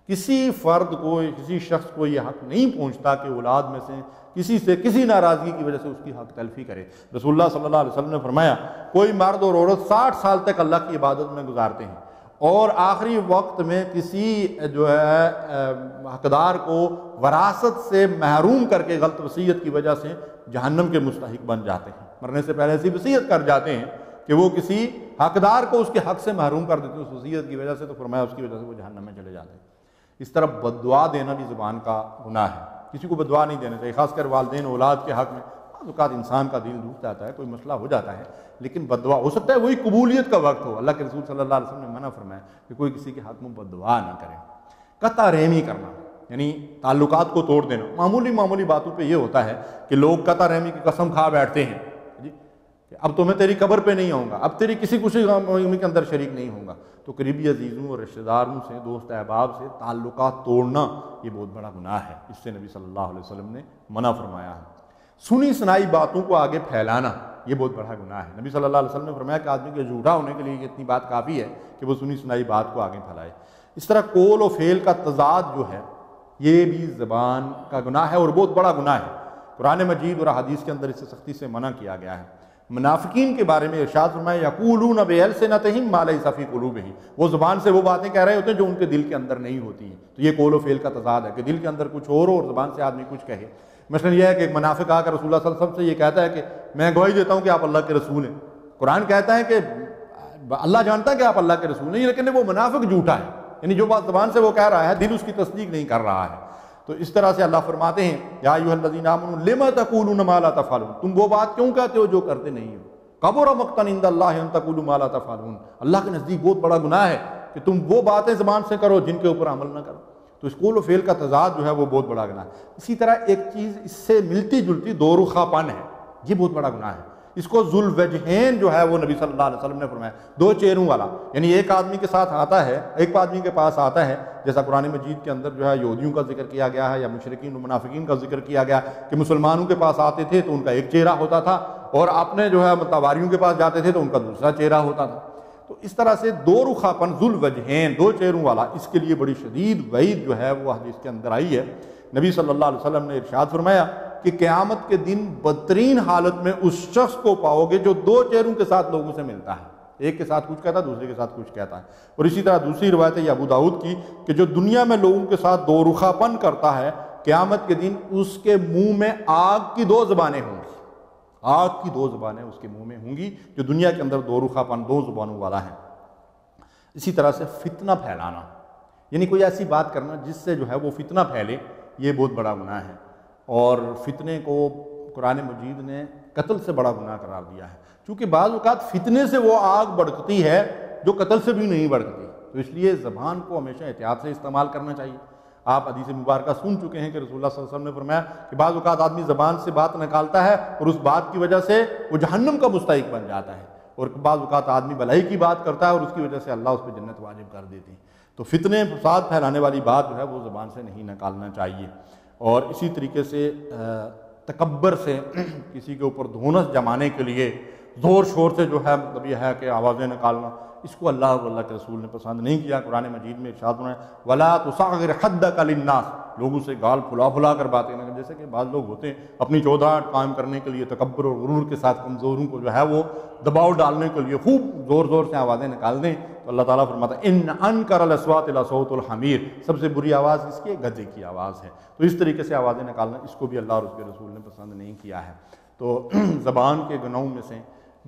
کسی فرد کو، کسی شخص کو یہ حق نہیں پہنچتا کہ اولاد میں سے کسی سے کسی ناراضگی کی وجہ سے اس کی حق تلفی کرے. رسول اللہ صلی اللہ علیہ وسلم نے فرمایا کوئی مرد اور عورت 60 سال تک اللہ کی عبادت میں گزارتے ہیں اور آخری وقت میں کسی جو ہے حقدار کو وراثت سے محروم کر کے غلط وصیت کی وجہ سے جہنم کے مستحق بن جاتے ہیں. مرنے سے پہلے ایسی وصیت کر جاتے ہیں کہ وہ کسی حقدار کو اس کے حق سے محروم کر دیتے ہیں اس وصیت کی وجہ سے، تو فرمایا اس کی وجہ سے وہ جہنم میں چلے جاتے ہیں. اس طرح بددعا دینا بھی زبان کا گناہ ہے. کسی کو بددعا نہیں دینا چاہیے، خاص کر والدین اولاد کے حق میں. بعض اوقات انسان کا دل دکھ جاتا ہے، کوئی مسئلہ ہو جاتا ہے، لیکن بددعا ہو سکتا ہے وہی قبولیت کا وقت ہو. اللہ کے رسول صلی اللہ علیہ وسلم نے منع فرمایا کہ کوئی کسی کے حق میں بددعا نہ کرے. قطع رحمی کرنا یعنی تعلقات کو توڑ دینا. معمولی باتوں پہ یہ ہوتا ہے کہ لوگ قطع رحمی کی قسم کھا بیٹھتے ہیں جی کہ اب تو میں تیری قبر پہ نہیں آؤں گا، اب تیری کسی غم کے اندر شریک نہیں ہوں گا. تو قریبی عزیزوں اور رشتہ داروں سے، دوست احباب سے تعلقات توڑنا یہ بہت بڑا گناہ ہے. اس سے نبی صلی اللہ علیہ وسلم نے منع فرمایا ہے. سنی سنائی باتوں کو آگے پھیلانا یہ بہت بڑا گناہ ہے. نبی صلی اللہ علیہ وسلم نے فرمایا کہ آدمی کے جھوٹا ہونے کے لیے اتنی بات کافی ہے کہ وہ سنی سنائی بات کو آگے پھیلائے. اس طرح قول و فعل کا تضاد جو ہے یہ بھی زبان کا گناہ ہے اور بہت بڑا گناہ ہے. قرآن مجید اور احادیث کے اندر اس سے سختی سے منع کیا گیا ہے. منافقین کے بارے میں ارشاد فرمایا یقولون بألسنتہم ما لیس فی قلوبہم، وہ زبان سے وہ باتیں کہہ رہے ہوتے ہیں جو ان کے دل کے اندر نہیں ہوتی ہیں. تو یہ قول و فعل کا تضاد ہے کہ دل کے اندر کچھ اور ہو اور زبان سے آدمی کچھ کہے. مثلا یہ ہے کہ ایک منافق آ کر رسول اللہ صلی اللہ علیہ وسلم سے یہ کہتا ہے کہ میں گواہی دیتا ہوں کہ آپ اللہ کے رسول ہیں. قرآن کہتا ہے کہ اللہ جانتا ہے کہ آپ اللہ کے رسول ہیں، لیکن وہ منافق جھوٹا ہے، یعنی جو بات زبان سے وہ کہہ رہا ہے دل اس کی تصدیق نہیں کر رہا ہے. تو اس طرح سے اللہ فرماتے ہیں یا ایھا الذین آمنوا لم تقولون ما لا تفعلون، تم وہ بات کیوں کہتے ہو جو کرتے نہیں ہو. کبر مقتا عند اللہ ان تقولوا ما لا تفعلون، اللہ کے نزدیک بہت بڑا گناہ ہے کہ تم وہ باتیں زبان سے کرو جن کے اوپر عمل نہ کرو. تو اس قول و فعل کا تضاد جو ہے وہ بہت بڑا گناہ ہے. اسی طرح ایک چیز اس سے ملتی جلتی دو رخا پن ہے، یہ بہت بڑا گناہ ہے. اس کو ذو الوجہین جو ہے وہ نبی صلی اللہ علیہ وسلم نے فرمایا، دو چہروں والا، یعنی ایک آدمی کے ساتھ آتا ہے، ایک آدمی کے پاس آتا ہے، جیسا قرآن مجید کے اندر جو ہے یہودیوں کا ذکر کیا گیا ہے یا مشرکین و منافقین کا ذکر کیا گیا کہ مسلمانوں کے پاس آتے تھے تو ان کا ایک چہرہ ہوتا تھا اور اپنے جو ہے متواریوں کے پاس جاتے تھے تو ان کا دوسرا چہرہ ہوتا تھا. تو اس طرح سے دو رخا پن، ذو الوجہین، دو چہروں والا، اس کے لیے بڑی شدید وعید جو ہے وہ حدیث کے اندر آئی ہے. نبی صلی اللہ علیہ وسلم نے ارشاد فرمایا کہ قیامت کے دن بدترین حالت میں اس شخص کو پاؤ گے جو دو چہروں کے ساتھ لوگوں سے ملتا ہے، ایک کے ساتھ کچھ کہتا ہے دوسرے کے ساتھ کچھ کہتا ہے. اور اسی طرح دوسری روایت ہے ابو داؤد کی کہ جو دنیا میں لوگوں کے ساتھ دو رخا پن کرتا ہے قیامت کے دن اس کے منہ میں آگ کی دو زبانیں ہوں گی. آگ کی دو زبانیں اس کے منہ میں ہوں گی جو دنیا کے اندر دو رخا پن، دو زبانوں والا ہے. اسی طرح سے فتنہ پھیلانا، یعنی کوئی ایسی بات کرنا جس سے جو ہے وہ فتنہ پھیلے، یہ بہت بڑا گناہ ہے. اور فتنے کو قرآن مجید نے قتل سے بڑا گناہ قرار دیا ہے، چونکہ بعض اوقات فتنے سے وہ آگ بھڑکتی ہے جو قتل سے بھی نہیں بھڑکتی. تو اس لیے زبان کو ہمیشہ احتیاط سے استعمال کرنا چاہیے. آپ حدیث مبارکہ سن چکے ہیں کہ رسول اللہ صلی اللہ علیہ وسلم نے فرمایا کہ بعض اوقات آدمی زبان سے بات نکالتا ہے اور اس بات کی وجہ سے وہ جہنم کا مستحق بن جاتا ہے، اور بعض اوقات آدمی بھلائی کی بات کرتا ہے اور اس کی وجہ سے اللہ اس پہ جنت واجب کر دیتی ہے. تو فتنے فساد پھیلانے والی بات جو ہے وہ زبان سے نہیں نکالنا چاہیے. اور اسی طریقے سے تکبر سے کسی کے اوپر دھونس جمانے کے لیے زور شور سے جو ہے مطلب یہ ہے کہ آوازیں نکالنا، اس کو اللہ اور اللہ کے رسول نے پسند نہیں کیا۔ قرآن مجید میں ارشاد فرمایا وَلَا تُصَغِّرْ خَدَّكَ لِلنَّاسِ، لوگوں سے گال پھلا پھلا کر باتیں نہ کریں۔ جیسے کہ بعض لوگ ہوتے ہیں اپنی چودھاہٹ قائم کرنے کے لیے تکبر اور غرور کے ساتھ کمزوروں کو جو ہے وہ دباؤ ڈالنے کے لیے خوب زور زور سے آوازیں نکال دیں، تو اللہ تعالیٰ فرماتا ہے ان انکر الاصوات لصوت الحمیر، سب سے بری آواز اس کی گدھے کی آواز ہے۔ تو اس طریقے سے آوازیں نکالنا اس کو بھی اللہ اور اس کے رسول نے پسند نہیں کیا ہے۔ تو زبان کے گناہوں میں سے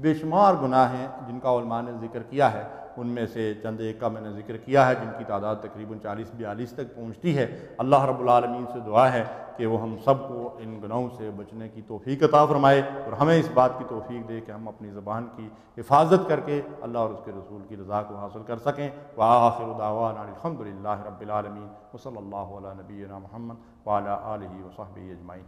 بے شمار گناہ ہیں جن کا علماء نے ذکر کیا ہے، ان میں سے چند ایک کا میں نے ذکر کیا ہے جن کی تعداد تقریباً 40-42 تک پہنچتی ہے۔ اللہ رب العالمین سے دعا ہے کہ وہ ہم سب کو ان گناہوں سے بچنے کی توفیق عطا فرمائے، اور ہمیں اس بات کی توفیق دے کہ ہم اپنی زبان کی حفاظت کر کے اللہ اور اس کے رسول کی رضا کو حاصل کر سکیں۔ وآخر دعوانا الحمد للہ رب العالمین، وصلی اللہ علی نبینا محمد وعلی آلہ وصحبہ اجمعین۔